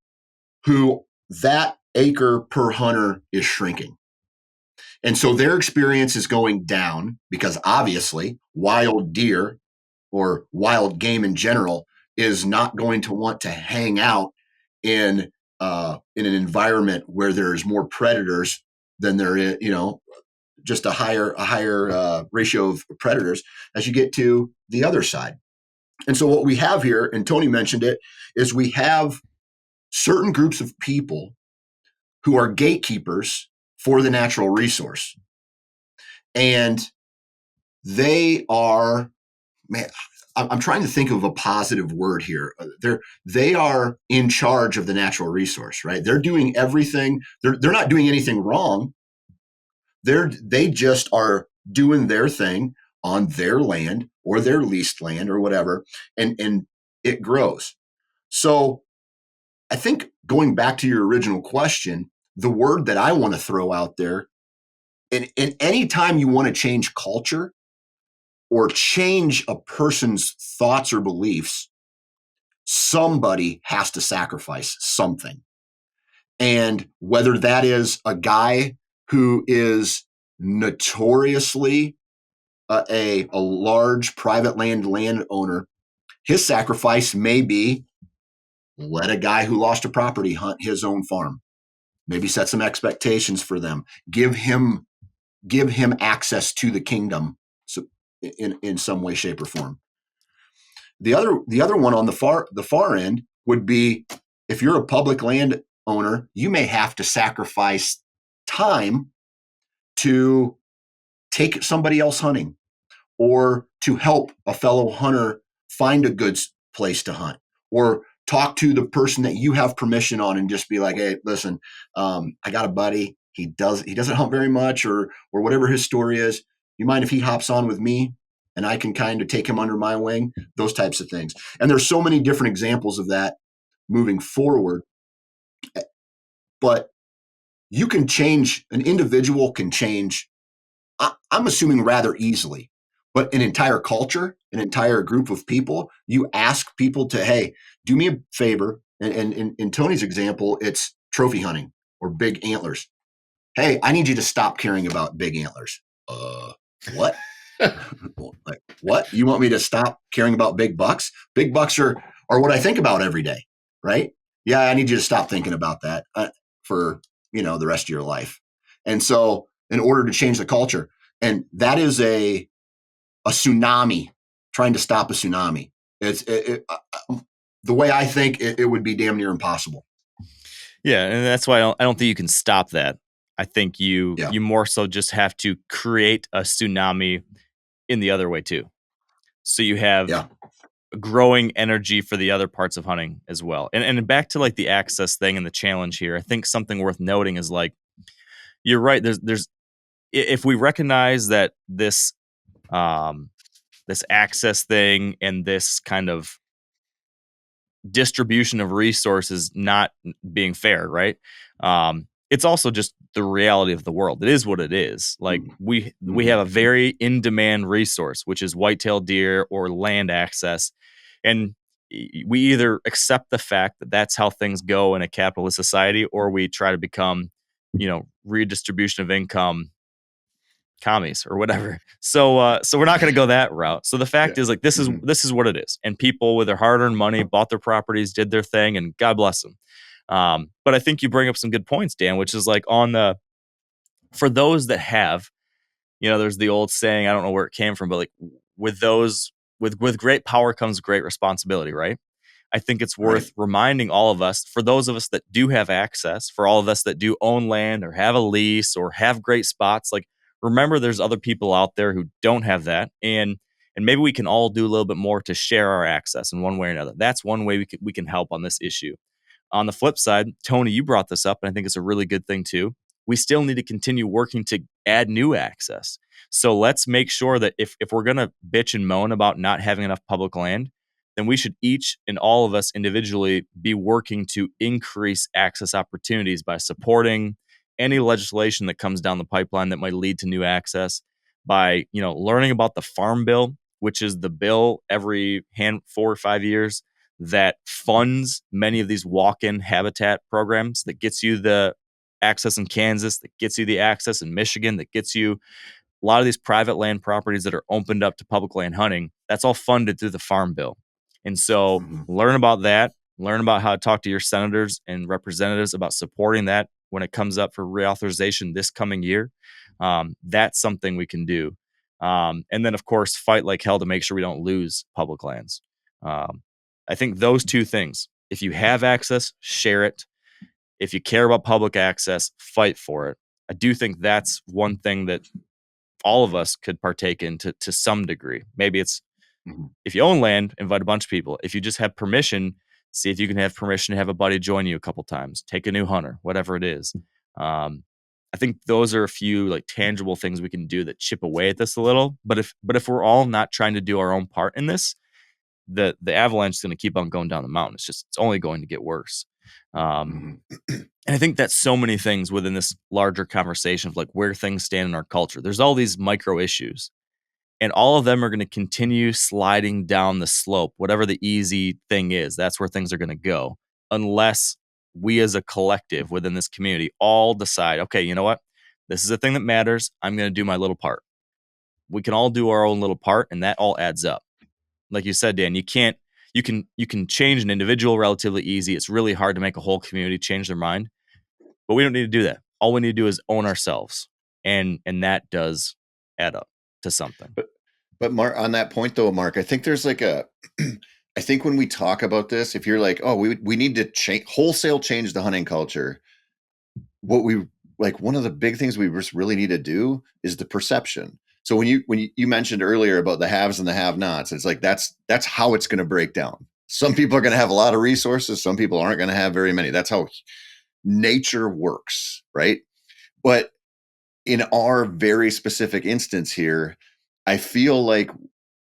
who that acre per hunter is shrinking. And so their experience is going down because obviously wild deer or wild game in general is not going to want to hang out in an environment where there's more predators than there is, just a higher ratio of predators as you get to the other side. And so what we have here, and Tony mentioned it, is we have certain groups of people who are gatekeepers for the natural resource. And they are, man, I'm trying to think of a positive word here. They are in charge of the natural resource, right? They're doing everything. They're not doing anything wrong. They just are doing their thing on their land or their leased land or whatever, and it grows. So I think, going back to your original question, the word that I want to throw out there, in any time you want to change culture or change a person's thoughts or beliefs, somebody has to sacrifice something. And whether that is a guy who is notoriously a large private landowner, his sacrifice may be let a guy who lost a property hunt his own farm. Maybe set some expectations for them. Give him access to the kingdom, so in some way, shape, or form. The other one on the far end would be, if you're a public land owner, you may have to sacrifice time to take somebody else hunting or to help a fellow hunter find a good place to hunt, or talk to the person that you have permission on and just be like, hey, listen, I got a buddy. He doesn't hunt very much, or whatever his story is. You mind if he hops on with me and I can kind of take him under my wing? Those types of things. And there's so many different examples of that moving forward. But you can change, an individual can change, I'm assuming rather easily, but an entire culture, an entire group of people, you ask people to, hey, do me a favor. And in Tony's example, it's trophy hunting or big antlers. Hey, I need you to stop caring about big antlers. What? Like, what? You want me to stop caring about big bucks? Big bucks are what I think about every day, right? Yeah, I need you to stop thinking about that for, the rest of your life. And so in order to change the culture, and that is a tsunami, trying to stop a tsunami. The way I think it would be damn near impossible. Yeah, and that's why I don't think you can stop that. I think you more so just have to create a tsunami in the other way too. So you have growing energy for the other parts of hunting as well. And back to like the access thing and the challenge here, I think something worth noting is like, you're right. There's if we recognize that this this access thing and this kind of distribution of resources not being fair, right? It's also just the reality of the world. It is what it is. Like we have a very in-demand resource, which is whitetail deer or land access. And we either accept the fact that that's how things go in a capitalist society, or we try to become, redistribution of income commies or whatever. So we're not going to go that route. So the fact is, like, this is what it is. And people with their hard-earned money bought their properties, did their thing, and God bless them. But I think you bring up some good points, Dan, which is like for those that have, there's the old saying, I don't know where it came from, but like with great power comes great responsibility, right? I think it's worth reminding all of us, for those of us that do have access, for all of us that do own land or have a lease or have great spots, like, remember there's other people out there who don't have that. And maybe we can all do a little bit more to share our access in one way or another. That's one way we can help on this issue. On the flip side, Tony, you brought this up, and I think it's a really good thing too. We still need to continue working to add new access. So let's make sure that if we're going to bitch and moan about not having enough public land, then we should each and all of us individually be working to increase access opportunities by supporting any legislation that comes down the pipeline that might lead to new access, by learning about the Farm Bill, which is the bill every 4 or 5 years that funds many of these walk-in habitat programs, that gets you the access in Kansas, that gets you the access in Michigan, that gets you a lot of these private land properties that are opened up to public land hunting. That's all funded through the Farm Bill. And so learn about that, learn about how to talk to your senators and representatives about supporting that when it comes up for reauthorization this coming year. That's something we can do. And then, of course, fight like hell to make sure we don't lose public lands. I think those two things, if you have access, share it. If you care about public access, fight for it. I do think that's one thing that all of us could partake in to some degree. Maybe it's, if you own land, invite a bunch of people. If you just have permission, see if you can have permission to have a buddy join you a couple times, take a new hunter, whatever it is. I think those are a few like tangible things we can do that chip away at this a little. But if we're all not trying to do our own part in this, the avalanche is going to keep on going down the mountain. It's only going to get worse. And I think that's so many things within this larger conversation of like where things stand in our culture. There's all these micro issues, and all of them are going to continue sliding down the slope. Whatever the easy thing is, that's where things are going to go, unless we as a collective within this community all decide, okay, you know what? This is a thing that matters. I'm going to do my little part. We can all do our own little part, and that all adds up. Like you said, Dan, you can change an individual relatively easy. It's really hard to make a whole community change their mind, but we don't need to do that. All we need to do is own ourselves, and that does add up to something. But Mark, on that point though, Mark, I think there's like I think when we talk about this, if you're like, oh, we need to wholesale change the hunting culture, what we like, one of the big things we just really need to do is the perception. So when you mentioned earlier about the haves and the have-nots, it's like that's how it's going to break down. Some people are going to have a lot of resources. Some people aren't going to have very many. That's how nature works, right? But in our very specific instance here, I feel like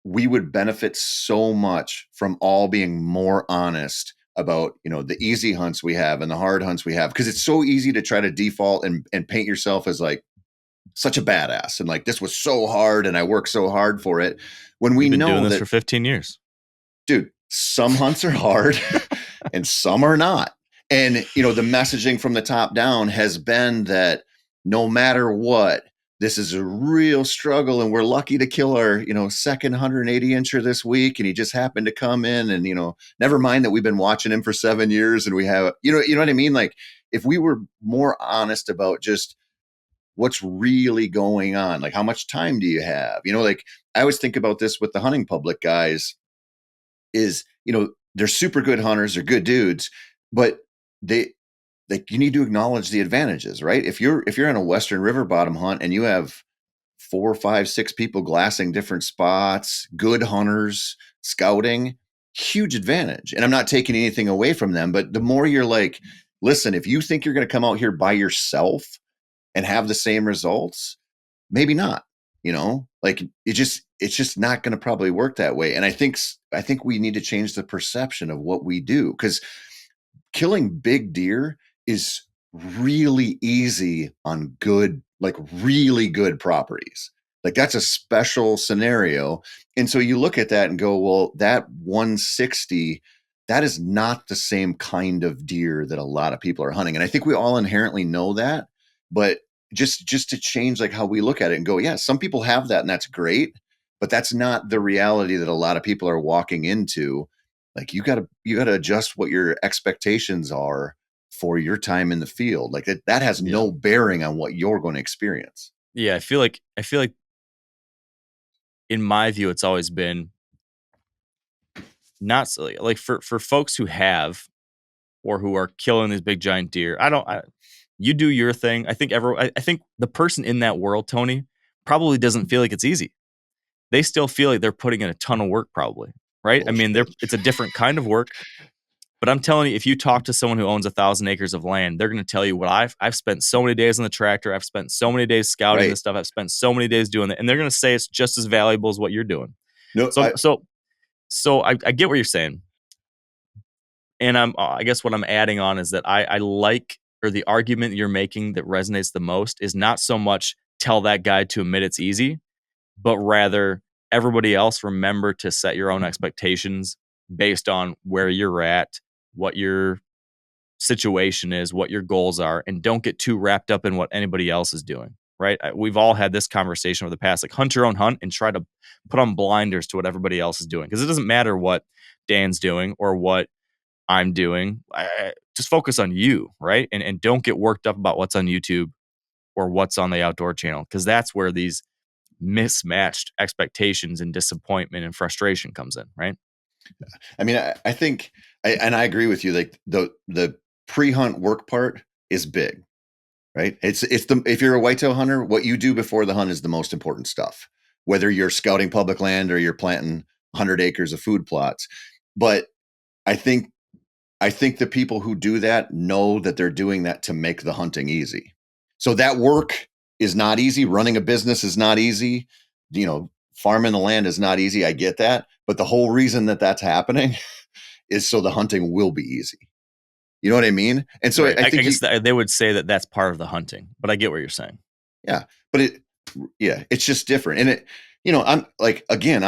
we would benefit so much from all being more honest about, the easy hunts we have and the hard hunts we have, because it's so easy to try to default and paint yourself as like such a badass and like this was so hard and I worked so hard for it, when we You've been know doing this that, for 15 years. dude, some hunts are hard and some are not. And, the messaging from the top down has been that no matter what, this is a real struggle. And we're lucky to kill our, second 180 incher this week. And he just happened to come in and, never mind that we've been watching him for 7 years and we have, you know what I mean? Like if we were more honest about just what's really going on, like how much time do you have? Like I always think about this with the hunting public guys is, they're super good hunters, they're good dudes, but you need to acknowledge the advantages, right? If you're in a Western river bottom hunt and you have 4, 5, 6 people glassing different spots, good hunters, scouting, huge advantage. And I'm not taking anything away from them, but the more you're like, listen, if you think you're going to come out here by yourself and have the same results, maybe not, like it's just not going to probably work that way. And I think we need to change the perception of what we do, because killing big deer is really easy on good, like really good properties. Like that's a special scenario. And so you look at that and go, well, that 160, that is not the same kind of deer that a lot of people are hunting. And I think we all inherently know that, but just to change like how we look at it and go, yeah, some people have that and that's great, but that's not the reality that a lot of people are walking into. Like you got to adjust what your expectations are for your time in the field. Like that has no bearing on what you're going to experience. Yeah, I feel like in my view, it's always been not so, like for folks who have or who are killing these big giant deer. You do your thing. I think I think the person in that world, Tony, probably doesn't feel like it's easy. They still feel like they're putting in a ton of work, probably, right? Bullshit. I mean, it's a different kind of work. But I'm telling you, if you talk to someone who owns 1,000 acres of land, they're going to tell you what I've spent so many days on the tractor. I've spent so many days scouting this stuff. I've spent so many days doing that. And they're going to say it's just as valuable as what you're doing. No, So I get what you're saying. And I guess what I'm adding on is that I like, or the argument you're making that resonates the most is not so much tell that guy to admit it's easy, but rather everybody else remember to set your own expectations based on where you're at, what your situation is, what your goals are, and don't get too wrapped up in what anybody else is doing, right? We've all had this conversation over the past, like hunt your own hunt and try to put on blinders to what everybody else is doing. Because it doesn't matter what Dan's doing or what I'm doing. Just focus on you, right? And don't get worked up about what's on YouTube or what's on the outdoor channel, because that's where these mismatched expectations and disappointment and frustration comes in, right? I mean, I think, and I agree with you. Like the pre-hunt work part is big, right? If you're a whitetail hunter, what you do before the hunt is the most important stuff. Whether you're scouting public land or you're planting 100 acres of food plots, but I think the people who do that know that they're doing that to make the hunting easy. So that work is not easy. Running a business is not easy. Farming the land is not easy. I get that. But the whole reason that that's happening is so the hunting will be easy. You know what I mean? And so right. I think I guess they would say that that's part of the hunting, but I get what you're saying. Yeah. But it's just different. And I'm like, again,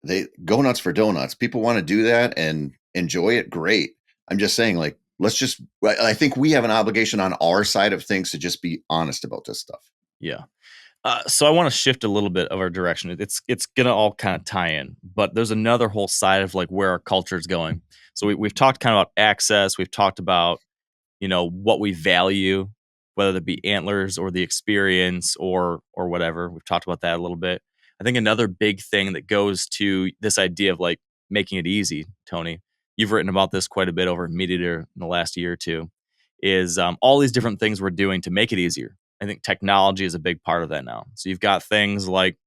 they go nuts for donuts. People want to do that and enjoy it. Great. I'm just saying, like, I think we have an obligation on our side of things to just be honest about this stuff. Yeah. So I want to shift a little bit of our direction. It's going to all kind of tie in, but there's another whole side of like where our culture is going. So we've talked kind of about access. We've talked about, what we value, whether it be antlers or the experience or whatever. We've talked about that a little bit. I think another big thing that goes to this idea of like making it easy, Tony, you've written about this quite a bit over at MeatEater in the last year or two, is all these different things we're doing to make it easier. I think technology is a big part of that now. So you've got things like,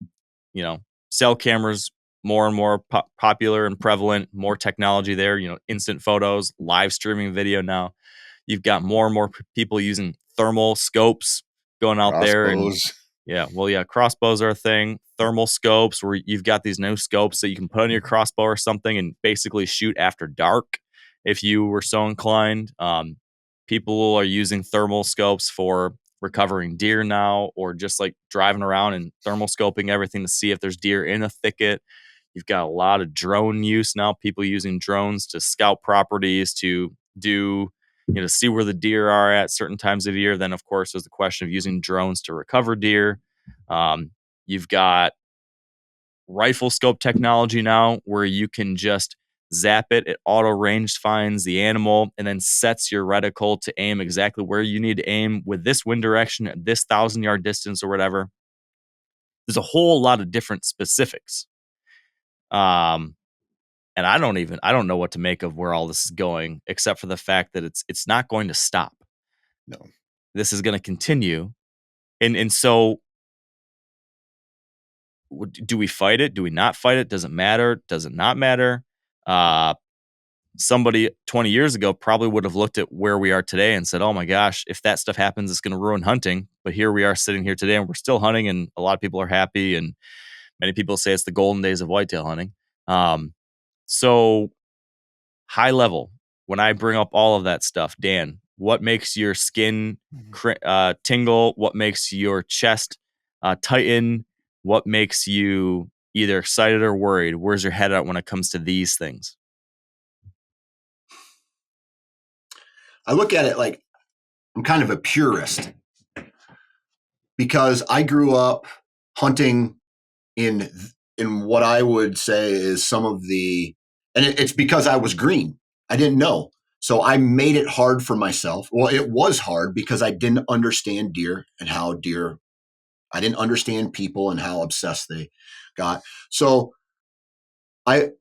cell cameras more and more popular and prevalent, more technology there, instant photos, live streaming video now. You've got more and more people using thermal scopes going out there and Yeah, well, yeah, crossbows are a thing. Thermal scopes, where you've got these new scopes that you can put on your crossbow or something and basically shoot after dark if you were so inclined. People are using thermal scopes for recovering deer now, or just like driving around and thermal scoping everything to see if there's deer in a thicket. You've got a lot of drone use now, people using drones to scout properties, to do, see where the deer are at certain times of year. Then, of course, there's the question of using drones to recover deer. You've got rifle scope technology now where you can just zap it, it auto range finds the animal and then sets your reticle to aim exactly where you need to aim with this wind direction at this 1,000-yard distance or whatever. There's a whole lot of different specifics. And I don't know what to make of where all this is going, except for the fact that it's not going to stop. No. This is going to continue. And so do we fight it? Do we not fight it? Does it matter? Does it not matter? Somebody 20 years ago probably would have looked at where we are today and said, oh my gosh, if that stuff happens, it's going to ruin hunting. But here we are sitting here today and we're still hunting and a lot of people are happy. And many people say it's the golden days of whitetail hunting. So high level, when I bring up all of that stuff, Dan, what makes your skin tingle? What makes your chest tighten? What makes you either excited or worried? Where's your head at when it comes to these things? I look at it like I'm kind of a purist because I grew up hunting in what I would say is some of the, and it's because I was green. I didn't know. So I made it hard for myself. Well, it was hard because I didn't understand deer and how deer, I didn't understand people and how obsessed they got. So I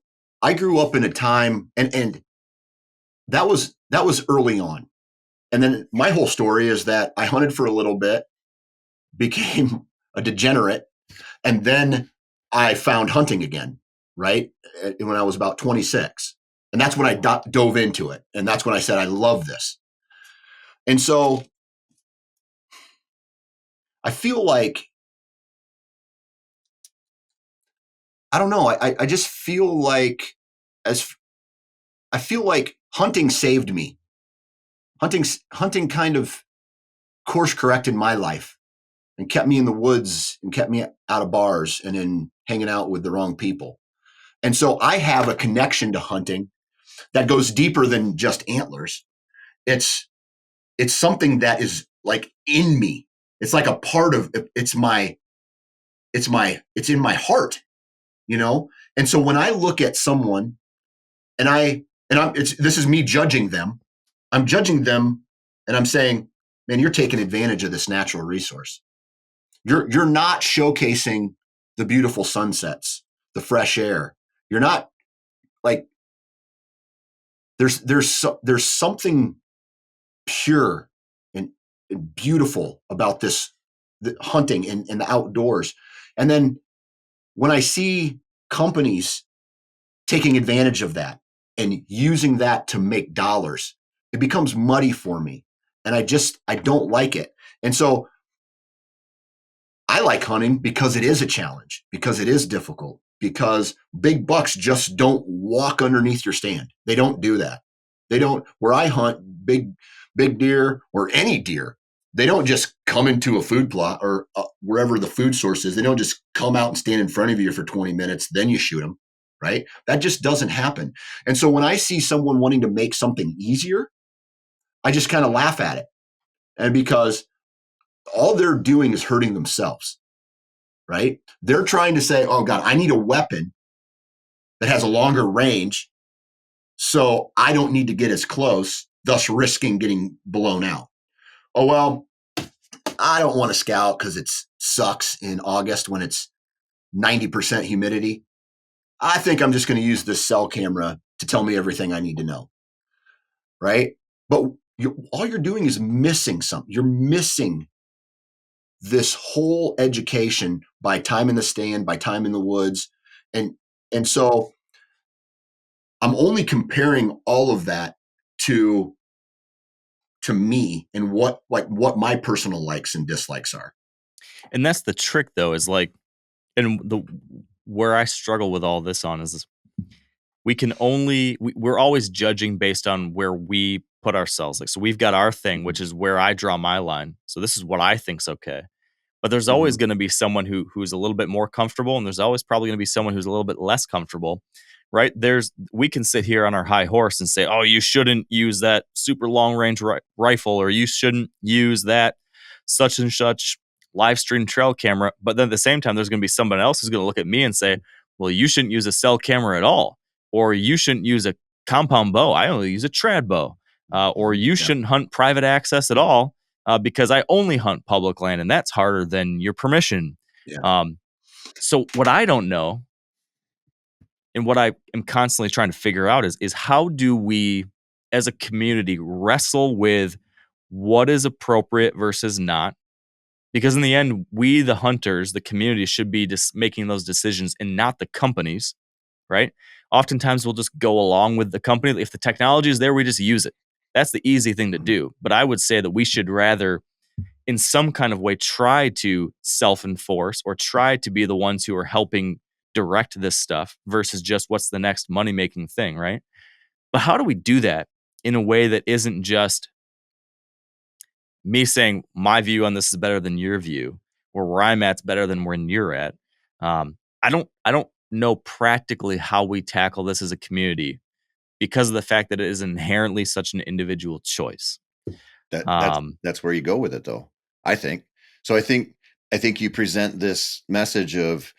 grew up in a time and that was early on. And then my whole story is that I hunted for a little bit, became a degenerate, and then I found hunting again, right? When I was about 26. And that's when I dove into it. And that's when I said, I love this. And so I feel like, I don't know, I just feel like hunting saved me. Hunting kind of course corrected my life and kept me in the woods and kept me out of bars and in hanging out with the wrong people. And so I have a connection to hunting that goes deeper than just antlers. It's something that is like in me. It's like a part of it's in my heart, you know? And so when I look at someone this is me judging them. I'm judging them and I'm saying, man, you're taking advantage of this natural resource. You're not showcasing the beautiful sunsets, the fresh air. You're not like there's something pure and beautiful about the hunting and the outdoors. And then when I see companies taking advantage of that and using that to make dollars, it becomes muddy for me. And I don't like it. And so I like hunting because it is a challenge, because it is difficult, because big bucks just don't walk underneath your stand. They don't do that. They don't, where I hunt big deer or any deer, they don't just come into a food plot or wherever the food source is. They don't just come out and stand in front of you for 20 minutes, then you shoot them, right? That just doesn't happen. And so when I see someone wanting to make something easier, I just kind of laugh at it. And because all they're doing is hurting themselves, right? They're trying to say, oh God, I need a weapon that has a longer range so I don't need to get as close, thus risking getting blown out. Oh, well, I don't want to scout because it sucks in August when it's 90% humidity. I think I'm just going to use this cell camera to tell me everything I need to know, right? But all you're doing is missing something. You're missing this whole education by time in the stand, by time in the woods. And so I'm only comparing all of that to me and what my personal likes and dislikes are. And that's the trick, though, is like, and where I struggle with all this on is we're always judging based on where we put ourselves. Like, so we've got our thing, which is where I draw my line. So this is what I think's okay. But there's always going to be someone who's a little bit more comfortable, and there's always probably going to be someone who's a little bit less comfortable, right? We can sit here on our high horse and say, oh, you shouldn't use that super long range rifle, or you shouldn't use that such and such live stream trail camera. But then at the same time, there's going to be someone else who's going to look at me and say, well, you shouldn't use a cell camera at all, or you shouldn't use a compound bow. I only use a trad bow, or you shouldn't hunt private access at all. Because I only hunt public land, and that's harder than your permission. Yeah. So what I don't know, and what I am constantly trying to figure out is how do we, as a community, wrestle with what is appropriate versus not? Because in the end, we, the hunters, the community, should be just making those decisions and not the companies, right? Oftentimes, we'll just go along with the company. If the technology is there, we just use it. That's the easy thing to do. But I would say that we should rather, in some kind of way, try to self-enforce or try to be the ones who are helping direct this stuff versus just what's the next money-making thing, right? But how do we do that in a way that isn't just me saying my view on this is better than your view, or where I'm at's better than where you're at? I don't know practically how we tackle this as a community because of the fact that it is inherently such an individual choice. That's where you go with it, though. I think so. I think you present this message of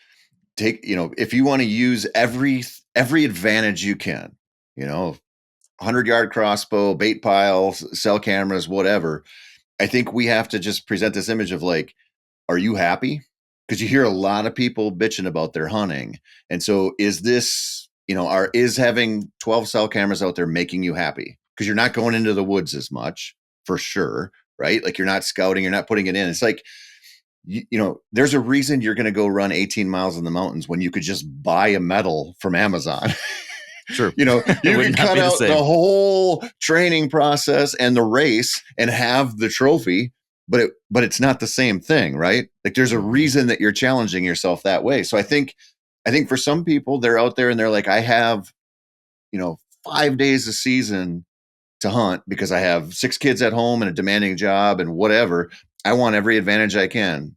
if you want to use every advantage you can, 100-yard crossbow, bait piles, cell cameras, whatever. I think we have to just present this image of like, are you happy? Because you hear a lot of people bitching about their hunting, and so is this, is having 12 cell cameras out there making you happy? Because you're not going into the woods as much, for sure, right? Like you're not scouting, you're not putting it in. It's like, there's a reason you're going to go run 18 miles in the mountains when you could just buy a medal from Amazon. Sure. You can cut out the whole training process and the race and have the trophy, but it's not the same thing, right? Like there's a reason that you're challenging yourself that way. So I think for some people, they're out there and they're like, I have, 5 days a season to hunt because I have 6 kids at home and a demanding job and whatever. I want every advantage I can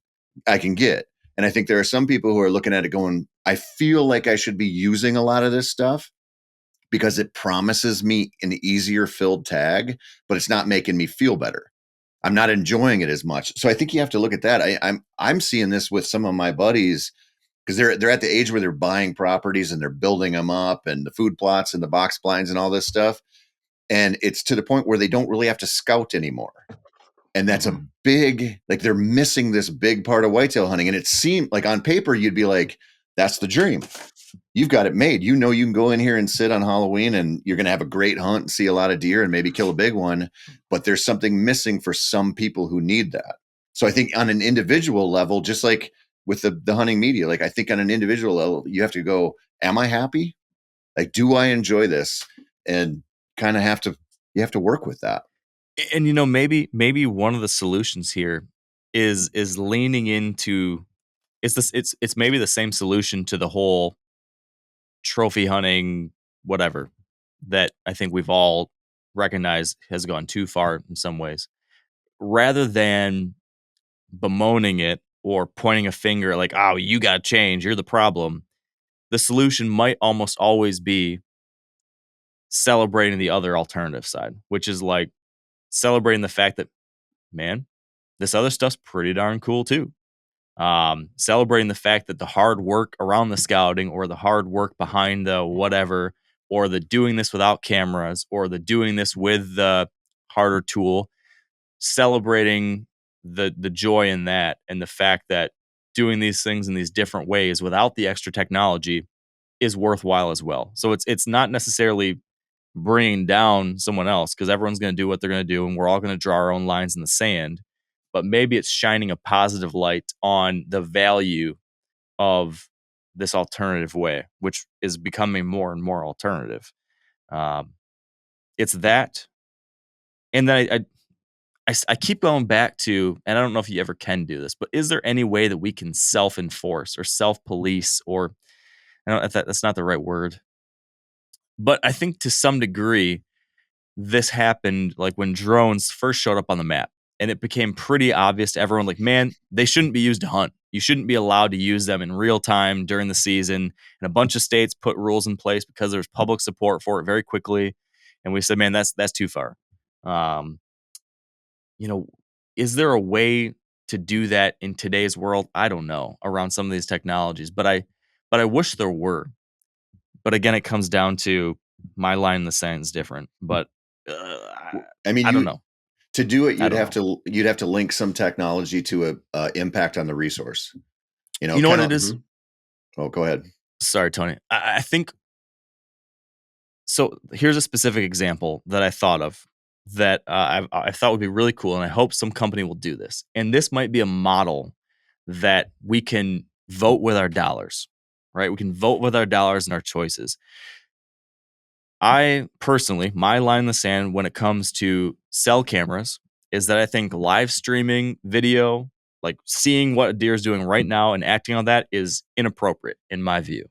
get. And I think there are some people who are looking at it going, I feel like I should be using a lot of this stuff because it promises me an easier filled tag, but it's not making me feel better. I'm not enjoying it as much. So I think you have to look at that. I'm seeing this with some of my buddies because they're at the age where they're buying properties and they're building them up and the food plots and the box blinds and all this stuff. And it's to the point where they don't really have to scout anymore. And that's a big, like they're missing this big part of whitetail hunting. And it seemed like on paper, you'd be like, that's the dream. You've got it made. You can go in here and sit on Halloween and you're going to have a great hunt and see a lot of deer and maybe kill a big one. But there's something missing for some people who need that. So I think on an individual level, just like with the hunting media, like I think on an individual level, you have to go, am I happy? Like, do I enjoy this? And kind of you have to work with that. And maybe one of the solutions here is leaning into it's maybe the same solution to the whole trophy hunting whatever that I think we've all recognized has gone too far in some ways. Rather than bemoaning it or pointing a finger like, oh, you got to change, you're the problem. The solution might almost always be celebrating the other alternative side, which is like celebrating the fact that, man, this other stuff's pretty darn cool too. Celebrating the fact that the hard work around the scouting or the hard work behind the whatever, or the doing this without cameras or the doing this with the harder tool, celebrating the joy in that and the fact that doing these things in these different ways without the extra technology is worthwhile as well. So it's not necessarily bringing down someone else because everyone's going to do what they're going to do and we're all going to draw our own lines in the sand. But maybe it's shining a positive light on the value of this alternative way, which is becoming more and more alternative. It's that. And then I keep going back to, and I don't know if you ever can do this, but is there any way that we can self-enforce or self-police, or I don't know if that's not the right word, but I think to some degree this happened like when drones first showed up on the map, and it became pretty obvious to everyone, like, man, they shouldn't be used to hunt. You shouldn't be allowed to use them in real time during the season. And a bunch of states put rules in place because there's public support for it very quickly. And we said, man, that's too far. Um, you know, is there a way to do that in today's world? I don't know, around some of these technologies, but I wish there were. But again, it comes down to my line in the sand is different. But I mean, I don't know. To do it, I you'd don't have to link some technology to a impact on the resource. You know what it is? Oh, go ahead. Sorry, Tony. I think so. Here's a specific example that I thought of that I thought would be really cool, and I hope some company will do this. And this might be a model that we can vote with our dollars, right? We can vote with our dollars and our choices. I personally, my line in the sand when it comes to cell cameras is that I think live streaming video, like seeing what a deer is doing right now and acting on that, is inappropriate in my view.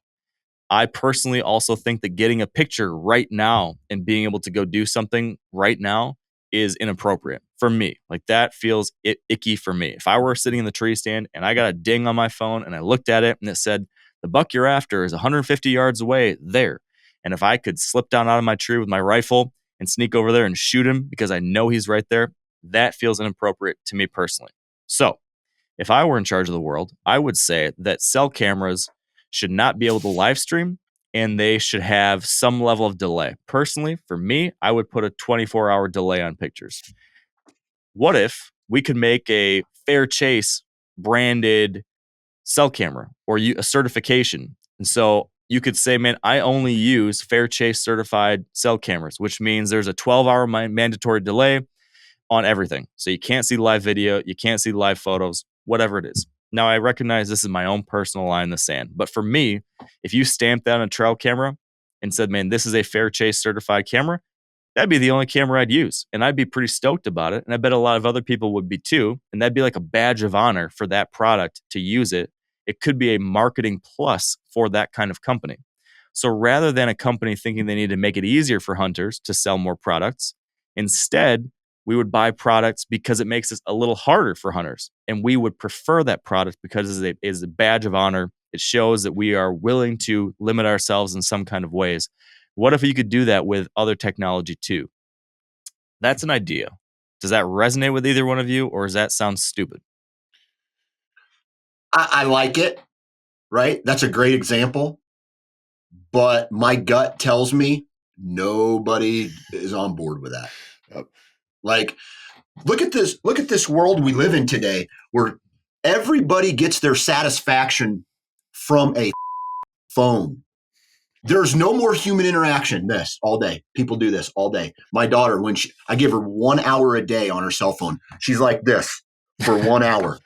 I personally also think that getting a picture right now and being able to go do something right now is inappropriate for me. Like that feels icky for me. If I were sitting in the tree stand and I got a ding on my phone and I looked at it and it said, the buck you're after is 150 yards away there. And if I could slip down out of my tree with my rifle and sneak over there and shoot him because I know he's right there, that feels inappropriate to me personally. So if I were in charge of the world, I would say that cell cameras should not be able to live stream and they should have some level of delay. Personally, for me, I would put a 24-hour delay on pictures. What if we could make a Fair Chase branded cell camera or a certification? And so you could say, man, I only use Fair Chase certified cell cameras, which means there's a 12-hour mandatory delay on everything. So you can't see live video, you can't see live photos, whatever it is. Now, I recognize this is my own personal line in the sand, but for me, if you stamped that on a trail camera and said, man, this is a Fair Chase certified camera, that'd be the only camera I'd use. And I'd be pretty stoked about it. And I bet a lot of other people would be too. And that'd be like a badge of honor for that product to use it. It could be a marketing plus for that kind of company. So rather than a company thinking they need to make it easier for hunters to sell more products, instead, we would buy products because it makes it a little harder for hunters. And we would prefer that product because it is a badge of honor. It shows that we are willing to limit ourselves in some kind of ways. What if you could do that with other technology too? That's an idea. Does that resonate with either one of you, or does that sound stupid? I like it, right? That's a great example. But my gut tells me nobody is on board with that. Yep. Like, look at this world we live in today where everybody gets their satisfaction from a phone. There's no more human interaction. This all day. People do this all day. My daughter, I give her 1 hour a day on her cell phone, she's like this for 1 hour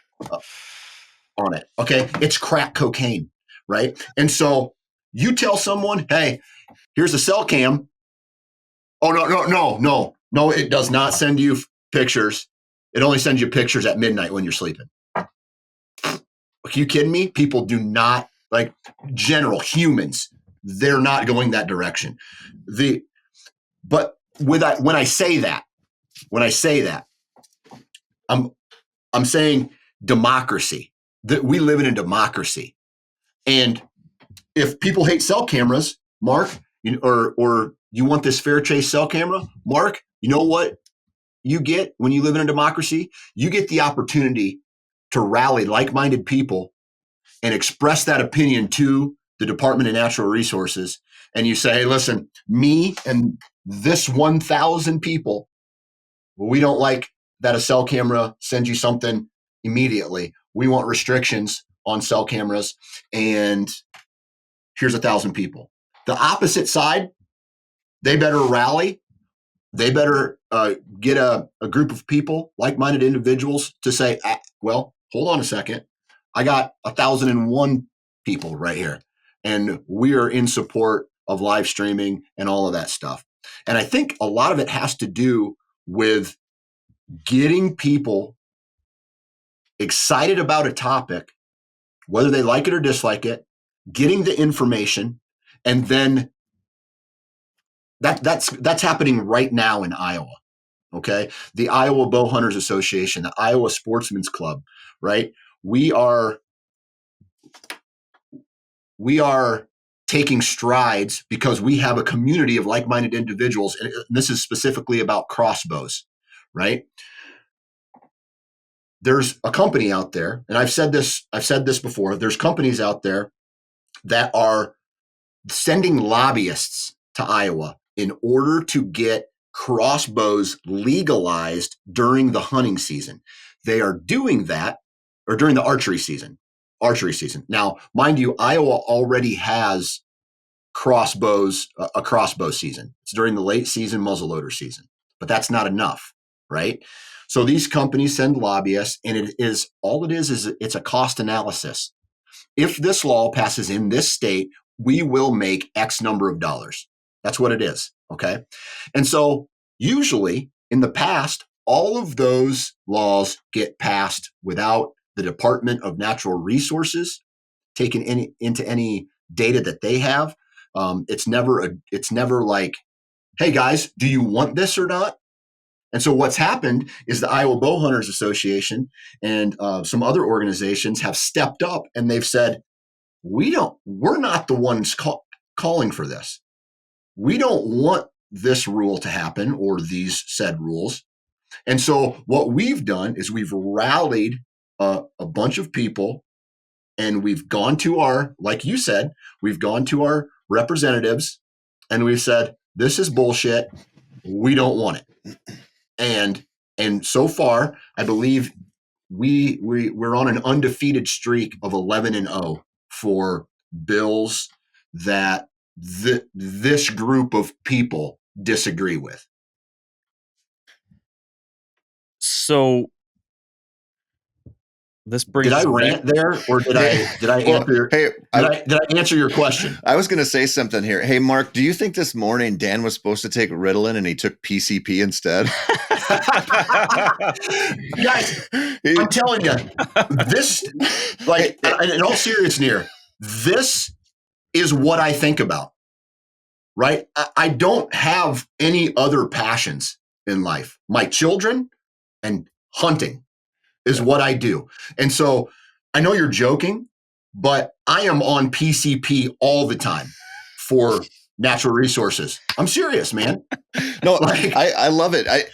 on it. Okay. It's crack cocaine. Right. And so you tell someone, hey, here's a cell cam. Oh, no. It does not send you pictures. It only sends you pictures at midnight when you're sleeping. Are you kidding me? People do not, like, general humans, they're not going that direction. But when I say that, I'm saying democracy, that we live in a democracy. And if people hate cell cameras, Mark, or you want this Fair Chase cell camera, Mark, you know what you get when you live in a democracy? You get the opportunity to rally like-minded people and express that opinion to the Department of Natural Resources. And you say, hey, listen, me and this 1,000 people, we don't like that a cell camera sends you something immediately. We want restrictions on cell cameras, and here's 1,000 people. The opposite side, they better rally. They better get a group of people, like-minded individuals, to say, well, hold on a second. I got 1,001 people right here, and we are in support of live streaming and all of that stuff. And I think a lot of it has to do with getting people excited about a topic, whether they like it or dislike it, getting the information, and then that's happening right now in Iowa. Okay. The Iowa Bow Hunters Association, the Iowa Sportsman's Club, right? We are taking strides because we have a community of like-minded individuals. And this is specifically about crossbows, right? There's a company out there, and I've said this before. There's companies out there that are sending lobbyists to Iowa in order to get crossbows legalized during the hunting season. They are doing that, or during the archery season. Now, mind you, Iowa already has crossbows, a crossbow season. It's during the late season muzzleloader season, but that's not enough, right? So these companies send lobbyists, and it's a cost analysis. If this law passes in this state, we will make X number of dollars. That's what it is. Okay. And so usually in the past, all of those laws get passed without the Department of Natural Resources taking into any data that they have. It's never like, hey guys, do you want this or not? And so what's happened is the Iowa Bow Hunters Association and some other organizations have stepped up, and they've said, we're not the ones calling for this. We don't want this rule to happen, or these said rules. And so what we've done is we've rallied a bunch of people, and we've gone to like you said, we've gone to our representatives, and we've said, this is bullshit. We don't want it. And so far, I believe we're on an undefeated streak of 11-0 for bills that this group of people disagree with. So this brings. Did I rant there, or did I answer? Did I answer your question? I was going to say something here. Hey, Mark, do you think this morning Dan was supposed to take Ritalin and he took PCP instead? Guys, I'm telling you, this, like, in all seriousness here, this is what I think about, right? I don't have any other passions in life. My children and hunting is what I do. And so I know you're joking, but I am on PCP all the time for natural resources. I'm serious, man. No, I love it. I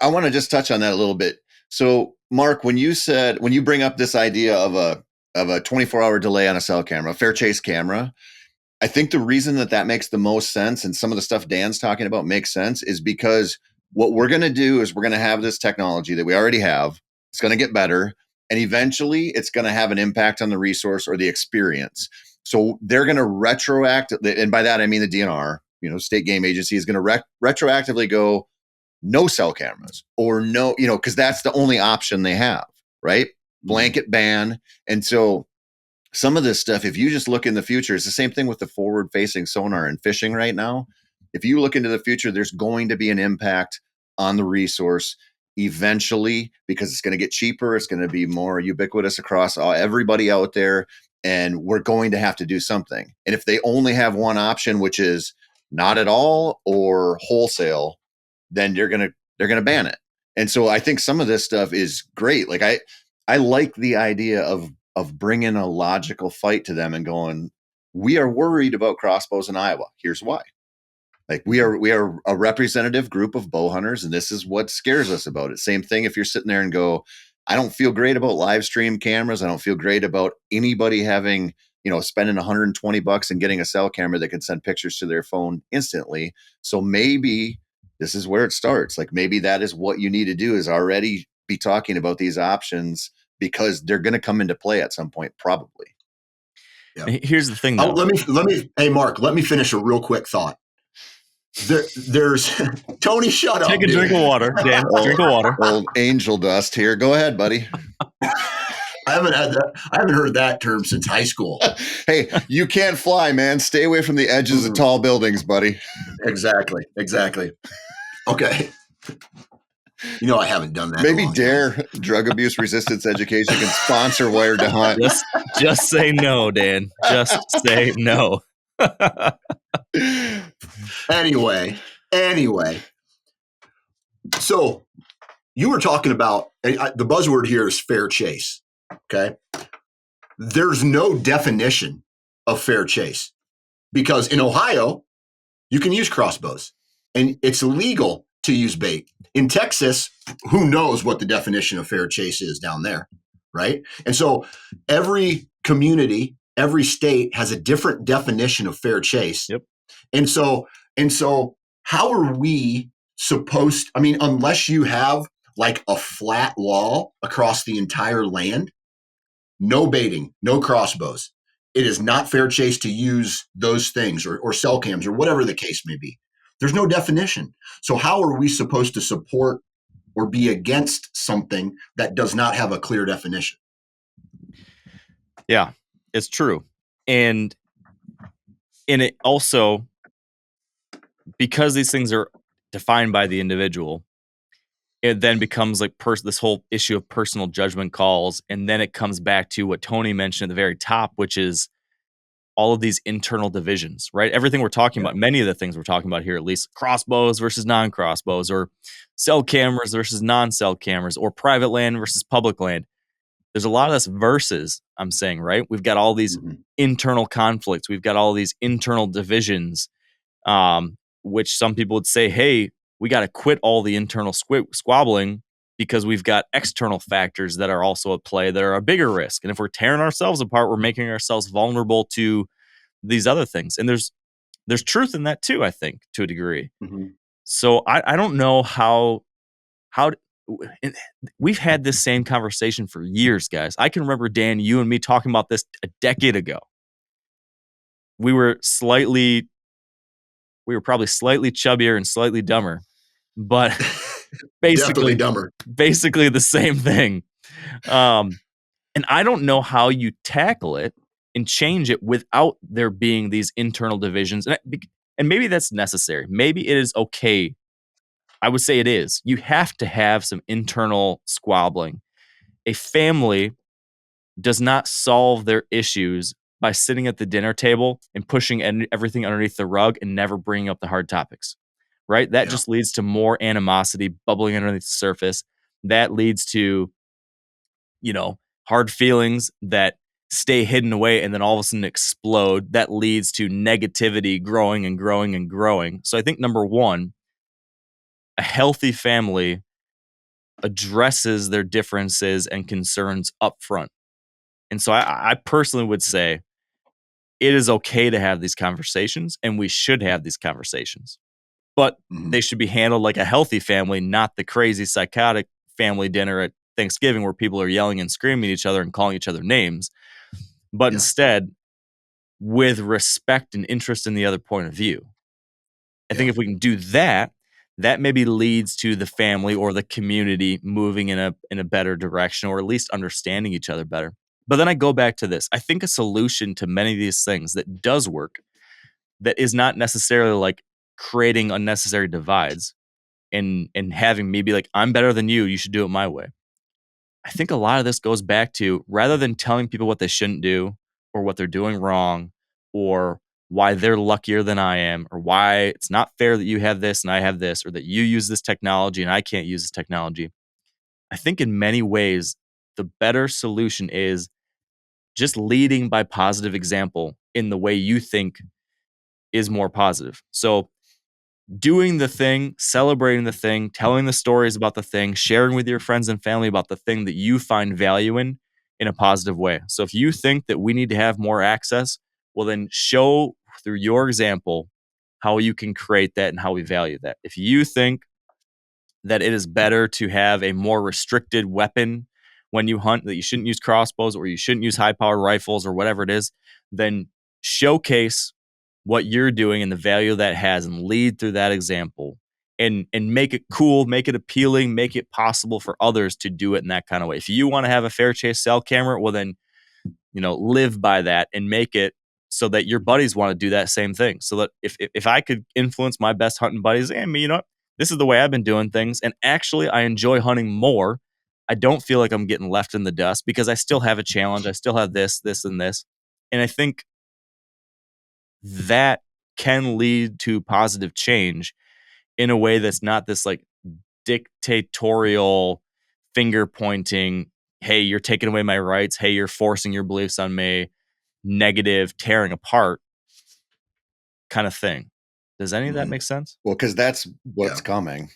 want to just touch on that a little bit. So Mark, when you bring up this idea of a 24-hour delay on a cell camera, a fair chase camera, I think the reason that makes the most sense, and some of the stuff Dan's talking about makes sense, is because what we're going to do is we're going to have this technology that we already have. It's going to get better, and eventually it's going to have an impact on the resource or the experience. So they're going to retroact, and by that I mean the DNR, state game agency is going to retroactively go no cell cameras, or no, because that's the only option they have, right? Blanket ban. And so some of this stuff, if you just look in the future, it's the same thing with the forward-facing sonar and fishing right now. If you look into the future, there's going to be an impact on the resource eventually, because it's going to get cheaper. It's going to be more ubiquitous across everybody out there, and we're going to have to do something. And if they only have one option, which is not at all or wholesale, then they're going to ban it. And so I think some of this stuff is great. Like I like the idea of bringing a logical fight to them and going, we are worried about crossbows in Iowa. Here's why. Like we are a representative group of bow hunters, and this is what scares us about it. Same thing if you're sitting there and go, I don't feel great about live stream cameras. I don't feel great about anybody having, spending $120 and getting a cell camera that can send pictures to their phone instantly. So maybe this is where it starts. Like maybe that is what you need to do, is already be talking about these options, because they're going to come into play at some point, probably. Yeah. Here's the thing, though. Let me. Hey, Mark, let me finish a real quick thought. There's Tony, shut up. Take a drink of water, Dan. Drink of water. Old angel dust here. Go ahead, buddy. I haven't heard that term since high school. Hey, you can't fly, man. Stay away from the edges of tall buildings, buddy. Exactly. Okay. You know, I haven't done that. Maybe in a long DARE, time. Drug Abuse Resistance Education, can sponsor Wired to Hunt. Just say no, Dan. Just say no. Anyway. So you were talking about the buzzword here is fair chase. Okay. There's no definition of fair chase because in Ohio, you can use crossbows and it's illegal to use bait. In Texas, who knows what the definition of fair chase is down there, right? And so every community, every state has a different definition of fair chase. Yep. And so how are we supposed, I mean, unless you have like a flat law across the entire land, no baiting, no crossbows. It is not fair chase to use those things or cell cams or whatever the case may be. There's no definition. So how are we supposed to support or be against something that does not have a clear definition? Yeah, it's true. And it also, because these things are defined by the individual, it then becomes like this whole issue of personal judgment calls. And then it comes back to what Tony mentioned at the very top, which is all of these internal divisions, right? Everything we're talking about, many of the things we're talking about here, at least crossbows versus non-crossbows, or cell cameras versus non-cell cameras, or private land versus public land. There's a lot of this versus, I'm saying, right? We've got all these internal conflicts. We've got all these internal divisions, which some people would say, hey, we got to quit all the internal squabbling because we've got external factors that are also at play that are a bigger risk. And if we're tearing ourselves apart, we're making ourselves vulnerable to these other things. And there's truth in that too, I think, to a degree. Mm-hmm. So I don't know how we've had this same conversation for years, guys. I can remember, Dan, you and me talking about this a decade ago. We were probably slightly chubbier and slightly dumber, but Definitely dumber. Basically the same thing. And I don't know how you tackle it and change it without there being these internal divisions. And maybe that's necessary. Maybe it is okay. I would say it is. You have to have some internal squabbling. A family does not solve their issues by sitting at the dinner table and pushing everything underneath the rug and never bringing up the hard topics, right? That just leads to more animosity bubbling underneath the surface. That leads to, hard feelings that stay hidden away and then all of a sudden explode. That leads to negativity growing and growing and growing. So I think number one, a healthy family addresses their differences and concerns up front. And so I personally would say it is okay to have these conversations and we should have these conversations, but they should be handled like a healthy family, not the crazy psychotic family dinner at Thanksgiving where people are yelling and screaming at each other and calling each other names, but instead with respect and interest in the other point of view. I think if we can do that, that maybe leads to the family or the community moving in a better direction, or at least understanding each other better. But then I go back to this. I think a solution to many of these things that does work, that is not necessarily like creating unnecessary divides and having me be like, I'm better than you, you should do it my way. I think a lot of this goes back to, rather than telling people what they shouldn't do or what they're doing wrong or why they're luckier than I am, or why it's not fair that you have this and I have this, or that you use this technology and I can't use this technology. I think in many ways, the better solution is just leading by positive example in the way you think is more positive. So doing the thing, celebrating the thing, telling the stories about the thing, sharing with your friends and family about the thing that you find value in a positive way. So if you think that we need to have more access, well, then show through your example how you can create that and how we value that. If you think that it is better to have a more restricted weapon when you hunt, that you shouldn't use crossbows or you shouldn't use high-powered rifles or whatever it is, then showcase what you're doing and the value that has and lead through that example and make it cool, make it appealing, make it possible for others to do it in that kind of way. If you want to have a fair chase cell camera, well then, live by that and make it so that your buddies want to do that same thing. So that if I could influence my best hunting buddies, and me, this is the way I've been doing things. And actually, I enjoy hunting more. I don't feel like I'm getting left in the dust because I still have a challenge. I still have this, and this. And I think that can lead to positive change in a way that's not this like dictatorial finger pointing, hey, you're taking away my rights, hey, you're forcing your beliefs on me, negative, tearing apart kind of thing. Does any of that make sense? Well, because that's what's coming.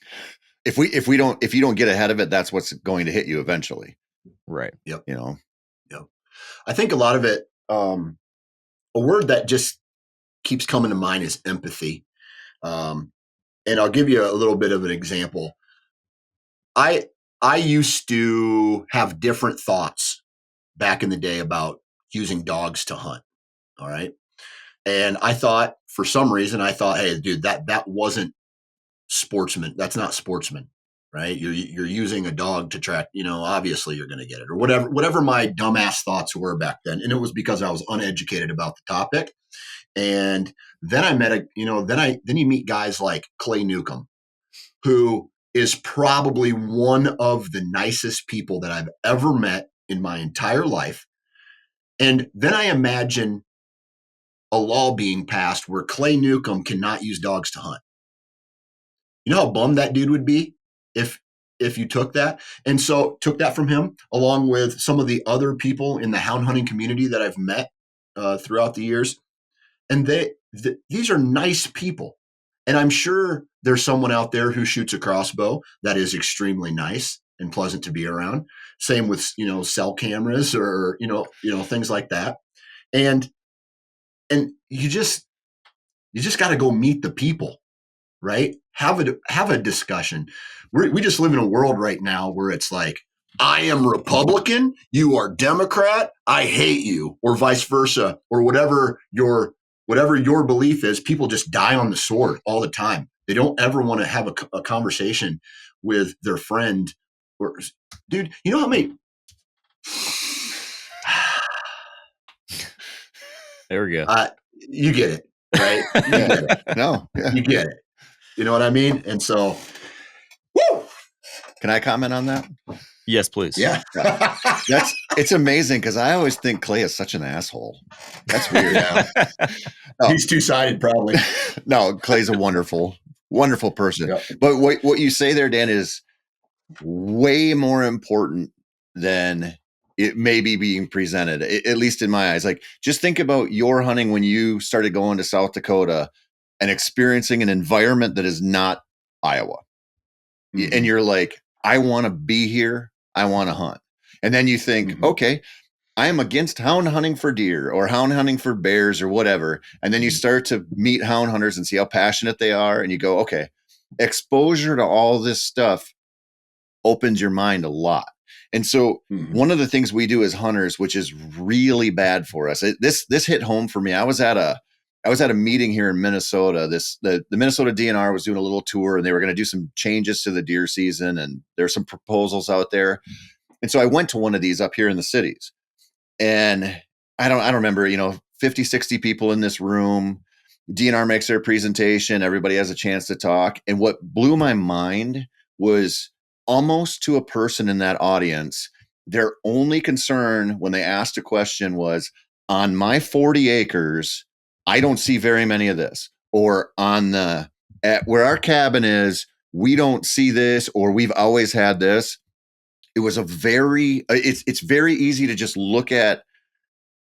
If you don't get ahead of it, that's what's going to hit you eventually. Right. Yep. You know. Yep. I think a lot of it, a word that just keeps coming to mind is empathy. And I'll give you a little bit of an example. I used to have different thoughts back in the day about using dogs to hunt. All right. And I thought, for some reason, hey, dude, that wasn't sportsman. That's not sportsman, right? You're using a dog to track, obviously you're going to get it, or whatever my dumbass thoughts were back then. And it was because I was uneducated about the topic. And then I met then you meet guys like Clay Newcomb, who is probably one of the nicest people that I've ever met in my entire life. And then I imagine a law being passed where Clay Newcomb cannot use dogs to hunt. You know how bummed that dude would be if you took that? And so took that from him, along with some of the other people in the hound hunting community that I've met throughout the years. And these are nice people. And I'm sure there's someone out there who shoots a crossbow that is extremely nice and pleasant to be around. Same with, cell cameras or, things like that. And you just got to go meet the people, right? Have a discussion. We just live in a world right now where it's like, I am Republican, you are Democrat, I hate you, or vice versa, or whatever your belief is. People just die on the sword all the time. They don't ever want to have a conversation with their friend. Or, dude, you know how many? There we go. You get it, right? You get it. No, yeah. You get it. You know what I mean? And so, woo! Can I comment on that? Yes, please. Yeah. It's amazing because I always think Clay is such an asshole. That's weird. No. He's two-sided, probably. No, Clay's a wonderful, wonderful person. Yep. But what you say there, Dan, is way more important than it may be being presented, at least in my eyes. Like, just think about your hunting when you started going to South Dakota and experiencing an environment that is not Iowa. Mm-hmm. And you're like, I want to be here. I want to hunt. And then you think, okay, I am against hound hunting for deer or hound hunting for bears or whatever. And then you start to meet hound hunters and see how passionate they are. And you go, okay, exposure to all this stuff opens your mind a lot. And so one of the things we do as hunters, which is really bad for us, this hit home for me. I was at a meeting here in Minnesota. The Minnesota DNR was doing a little tour, and they were going to do some changes to the deer season, and there's some proposals out there. And so I went to one of these up here in the cities, and I don't remember, 50, 60 people in this room. DNR makes their presentation. Everybody has a chance to talk. And what blew my mind was almost to a person in that audience, their only concern when they asked a question was, on my 40 acres, I don't see very many of this. Or at where our cabin is, we don't see this, or we've always had this. It was it's very easy to just look at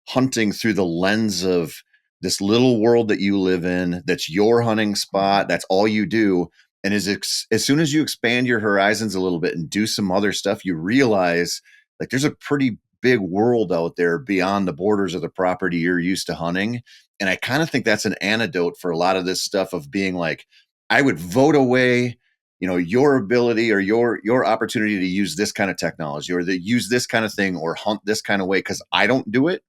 hunting through the lens of this little world that you live in. That's your hunting spot. That's all you do. And as soon as you expand your horizons a little bit and do some other stuff, you realize like there's a pretty big world out there beyond the borders of the property you're used to hunting. And I kind of think that's an antidote for a lot of this stuff of being like, I would vote away, your ability or your opportunity to use this kind of technology or to use this kind of thing or hunt this kind of way because I don't do it.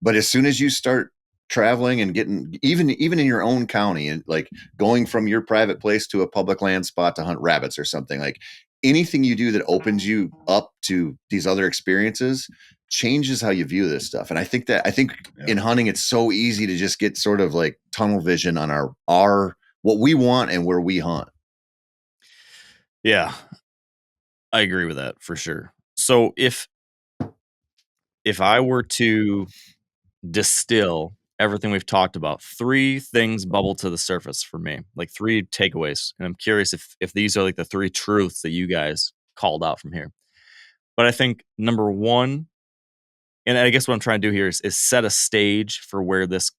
But as soon as you start traveling and getting even in your own county and like going from your private place to a public land spot to hunt rabbits or something, like anything you do that opens you up to these other experiences changes how you view this stuff. And I think in hunting, it's so easy to just get sort of like tunnel vision on our what we want and where we hunt. Yeah, I agree with that for sure. So if I were to distill everything we've talked about, 3 things bubble to the surface for me, like 3 takeaways, and I'm curious if these are like the 3 truths that you guys called out from here. But I think number 1, and I guess what I'm trying to do here is set a stage for where this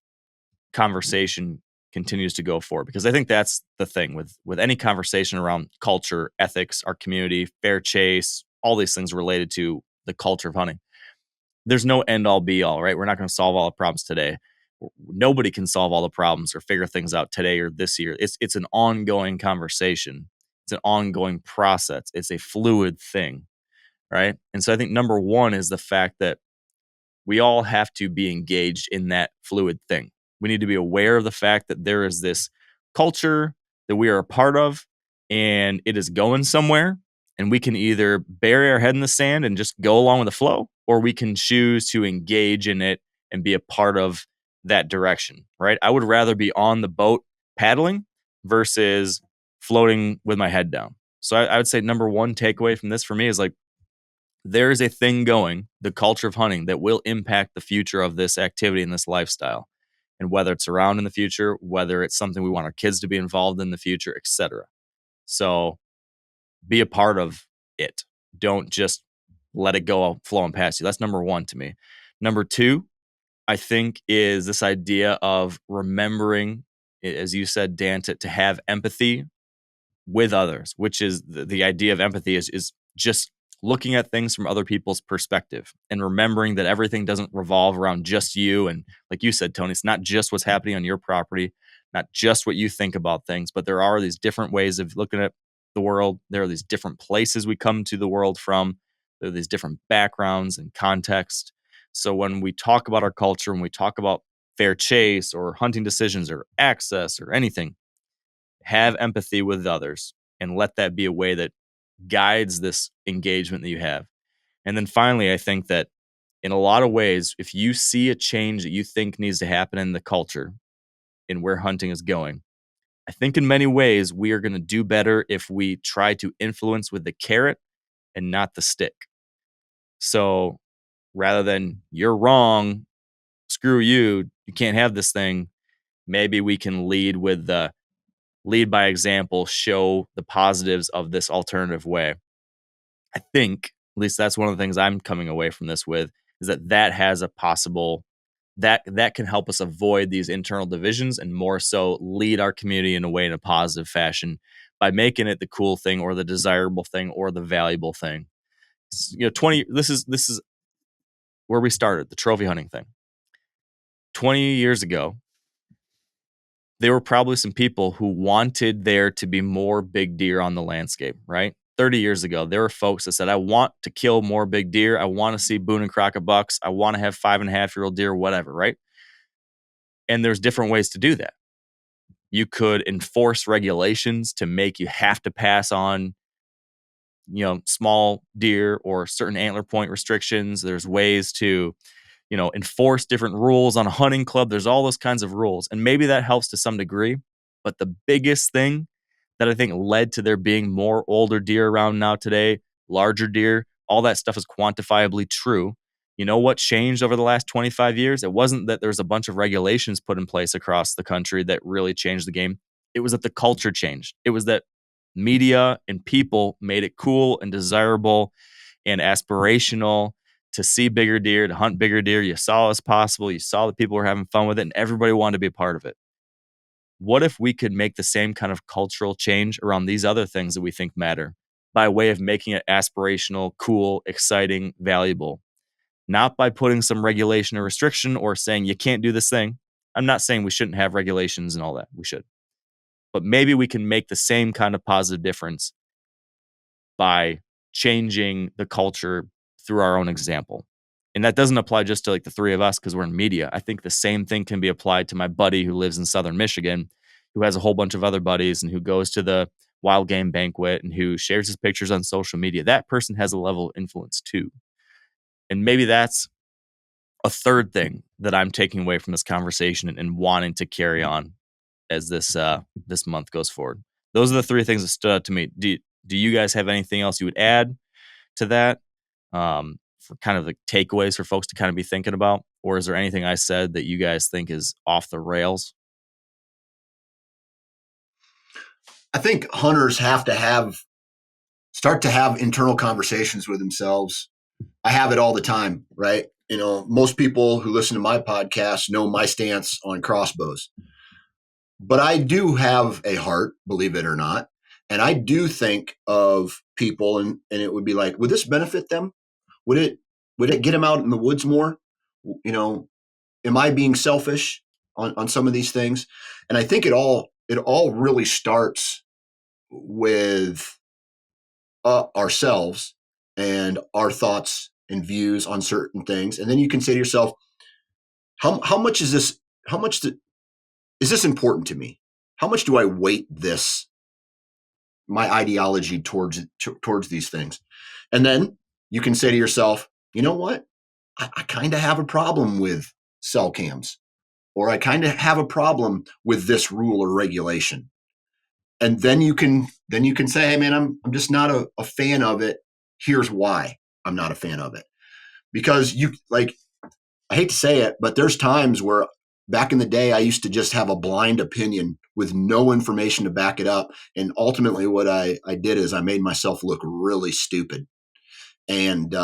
conversation continues to go forward, because I think that's the thing with any conversation around culture, ethics, our community, fair chase, all these things related to the culture of hunting. There's no end all be all, right? We're not going to solve all the problems today. Nobody can solve all the problems or figure things out today or this year. It's an ongoing conversation. It's an ongoing process. It's a fluid thing, right? And so I think number 1 is the fact that we all have to be engaged in that fluid thing. We need to be aware of the fact that there is this culture that we are a part of and it is going somewhere. And we can either bury our head in the sand and just go along with the flow, or we can choose to engage in it and be a part of that direction, right? I would rather be on the boat paddling versus floating with my head down. So I would say number 1 takeaway from this for me is like, there is a thing going, the culture of hunting, that will impact the future of this activity and this lifestyle. And whether it's around in the future, whether it's something we want our kids to be involved in the future, etc. So be a part of it. Don't just let it go flowing past you. That's number 1 to me. Number 2, I think, is this idea of remembering, as you said, Dan, to have empathy with others, which is the idea of empathy is just looking at things from other people's perspective and remembering that everything doesn't revolve around just you. And like you said, Tony, it's not just what's happening on your property, not just what you think about things, but there are these different ways of looking at the world. There are these different places we come to the world from. There are these different backgrounds and context. So when we talk about our culture, when we talk about fair chase or hunting decisions or access or anything, have empathy with others and let that be a way that guides this engagement that you have. And then finally, I think that in a lot of ways, if you see a change that you think needs to happen in the culture and where hunting is going, I think in many ways we are going to do better if we try to influence with the carrot and not the stick. So rather than you're wrong, screw you, you can't have this thing, maybe we can lead with the lead by example, show the positives of this alternative way. I think, at least that's one of the things I'm coming away from this with, is that has a possible, that can help us avoid these internal divisions and more so lead our community in a positive fashion by making it the cool thing or the desirable thing or the valuable thing. This is where we started, the trophy hunting thing. 20 years ago, there were probably some people who wanted there to be more big deer on the landscape, right? 30 years ago, there were folks that said, I want to kill more big deer. I want to see Boone and Crockett bucks. I want to have 5.5-year-old deer, whatever, right? And there's different ways to do that. You could enforce regulations to make you have to pass on, small deer or certain antler point restrictions. There's ways to enforce different rules on a hunting club. There's all those kinds of rules. And maybe that helps to some degree. But the biggest thing that I think led to there being more older deer around now today, larger deer, all that stuff is quantifiably true. You know what changed over the last 25 years? It wasn't that there's a bunch of regulations put in place across the country that really changed the game. It was that the culture changed. It was that media and people made it cool and desirable and aspirational to see bigger deer, to hunt bigger deer. You saw it was possible. You saw that people were having fun with it and everybody wanted to be a part of it. What if we could make the same kind of cultural change around these other things that we think matter by way of making it aspirational, cool, exciting, valuable? Not by putting some regulation or restriction or saying you can't do this thing. I'm not saying we shouldn't have regulations and all that. We should. But maybe we can make the same kind of positive difference by changing the culture through our own example. And that doesn't apply just to like the 3 of us because we're in media. I think the same thing can be applied to my buddy who lives in Southern Michigan, who has a whole bunch of other buddies and who goes to the wild game banquet and who shares his pictures on social media. That person has a level of influence too. And maybe that's a third thing that I'm taking away from this conversation and wanting to carry on as this month goes forward. Those are the 3 things that stood out to me. do you guys have anything else you would add to that for kind of the takeaways for folks to kind of be thinking about? Or is there anything I said that you guys think is off the rails? I think hunters have to start to have internal conversations with themselves. I have it all the time, right? Most people who listen to my podcast know my stance on crossbows. But I do have a heart, believe it or not. And I do think of people and it would be like, would this benefit them? Would it get them out in the woods more? Am I being selfish on some of these things? And I think it all really starts with ourselves and our thoughts and views on certain things. And then you can say to yourself, how much is this? Is this important to me? How much do I weight my ideology towards these things? And then you can say to yourself, you know what? I kind of have a problem with cell cams, or I kind of have a problem with this rule or regulation. And then you can say, hey man, I'm just not a fan of it. Here's why I'm not a fan of it. Because I hate to say it, but there's times where back in the day, I used to just have a blind opinion with no information to back it up. And ultimately what I did is I made myself look really stupid. And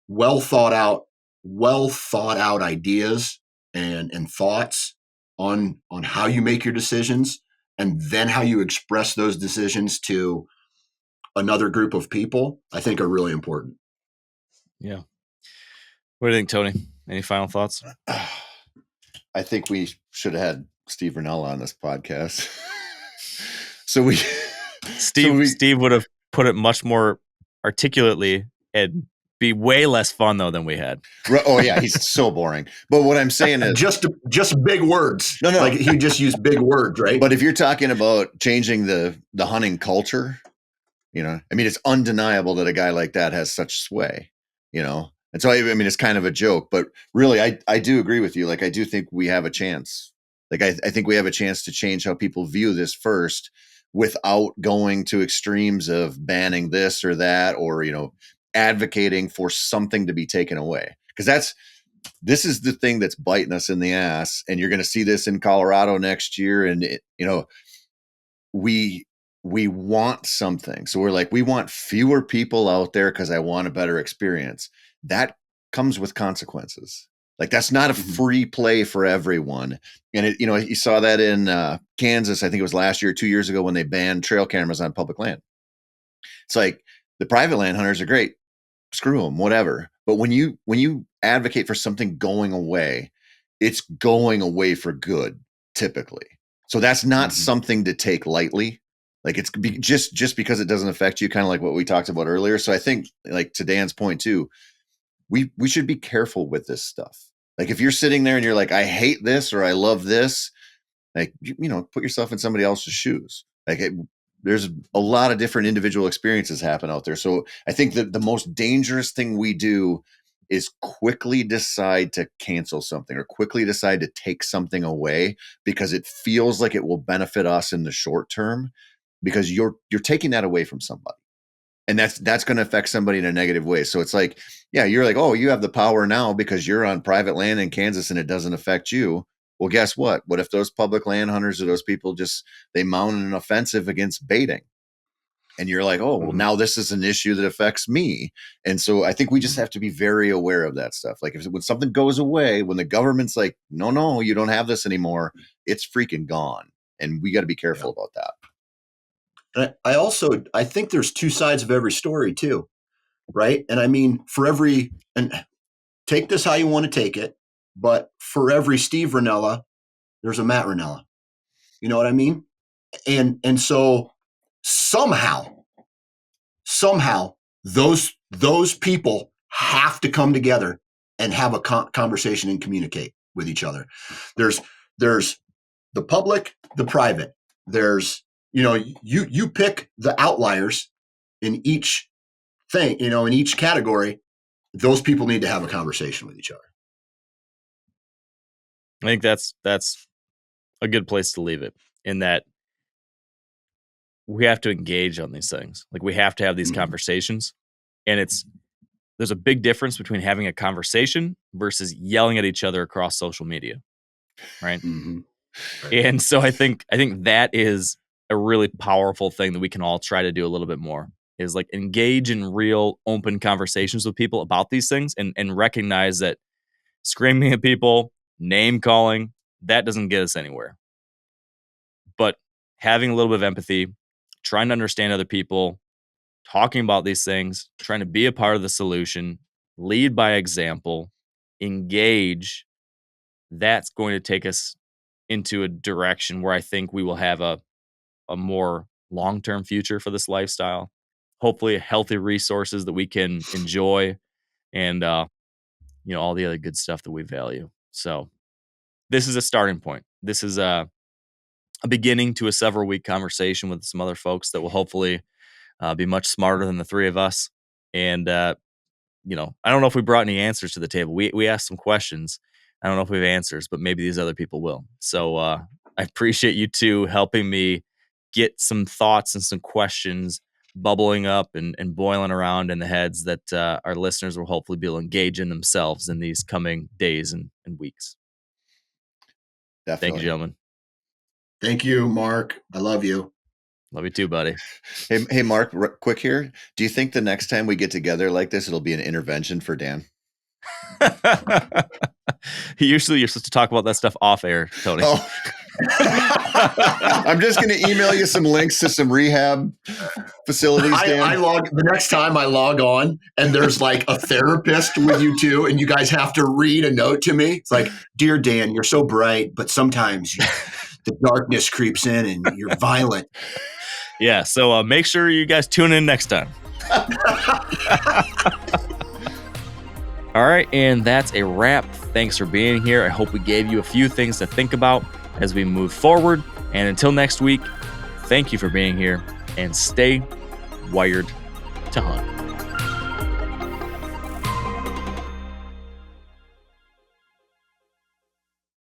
well thought out ideas and thoughts on how you make your decisions and then how you express those decisions to another group of people, I think are really important. Yeah. What do you think, Tony? Any final thoughts? I think we should have had Steve Rinella on this podcast. Steve would have put it much more articulately and be way less fun though than we had. Oh yeah, he's so boring. But what I'm saying is just big words. No. Like he just used big words, right? But if you're talking about changing the hunting culture, it's undeniable that a guy like that has such sway, And so, it's kind of a joke, but really, I do agree with you. Like, I do think we have a chance. Like, I think we have a chance to change how people view this first without going to extremes of banning this or that, or, advocating for something to be taken away. Because this is the thing that's biting us in the ass. And you're going to see this in Colorado next year. And, we want something. So we're like, we want fewer people out there because I want a better experience. That comes with consequences. Like, that's not a free play for everyone. And you saw that in Kansas. I think it was last year, 2 years ago, when they banned trail cameras on public land. It's like, the private land hunters are great. Screw them, whatever. But when you advocate for something going away, it's going away for good, typically. So that's not something to take lightly. Like, it's just because it doesn't affect you, kind of like what we talked about earlier. So I think, like, to Dan's point too, we should be careful with this stuff. Like, if you're sitting there and you're like, I hate this or I love this, like, put yourself in somebody else's shoes. Like, there's a lot of different individual experiences happen out there. So I think that the most dangerous thing we do is quickly decide to cancel something or quickly decide to take something away because it feels like it will benefit us in the short term, because you're taking that away from somebody. And that's going to affect somebody in a negative way. So it's like, yeah, you're like, oh, you have the power now because you're on private land in Kansas and it doesn't affect you. Well, guess what? What if those public land hunters or those people they mount an offensive against baiting? And you're like, oh, well, now this is an issue that affects me. And so I think we just have to be very aware of that stuff. Like, when something goes away, when the government's like, no, you don't have this anymore, it's freaking gone. And we got to be careful about that. And I think there's two sides of every story too, right? And and take this how you want to take it, but for every Steve Rinella, there's a Matt Rinella. You know what I mean? And so somehow those people have to come together and have a conversation and communicate with each other. There's the public, the private. There's, you pick the outliers in each thing, in each category. Those people need to have a conversation with each other. I think that's a good place to leave it, in that we have to engage on these things. Like, we have to have these conversations. And there's a big difference between having a conversation versus yelling at each other across social media. Right. Mm-hmm. Right. And so I think that is a really powerful thing that we can all try to do a little bit more, is like engage in real open conversations with people about these things, and recognize that screaming at people, name calling, that doesn't get us anywhere. But having a little bit of empathy, trying to understand other people, talking about these things, trying to be a part of the solution, lead by example, engage, that's going to take us into a direction where I think we will have a more long-term future for this lifestyle. Hopefully healthy resources that we can enjoy, and all the other good stuff that we value. So this is a starting point. This is a beginning to a several-week conversation with some other folks that will hopefully be much smarter than the three of us. And I don't know if we brought any answers to the table. We asked some questions. I don't know if we have answers, but maybe these other people will. So I appreciate you two helping me get some thoughts and some questions bubbling up and boiling around in the heads that our listeners will hopefully be able to engage in themselves in these coming days and weeks. Definitely. Thank you, gentlemen. Thank you, Mark. I love you. Love you too, buddy. Hey, Mark, quick here. Do you think the next time we get together like this, it'll be an intervention for Dan? Usually you're supposed to talk about that stuff off air, Tony. Oh. I'm just going to email you some links to some rehab facilities, Dan. The next time I log on and there's like a therapist with you too, and you guys have to read a note to me. It's like, dear Dan, you're so bright, but sometimes the darkness creeps in and you're violent. Yeah. So make sure you guys tune in next time. All right. And that's a wrap. Thanks for being here. I hope we gave you a few things to think about as we move forward. And until next week, thank you for being here, and stay wired to hunt.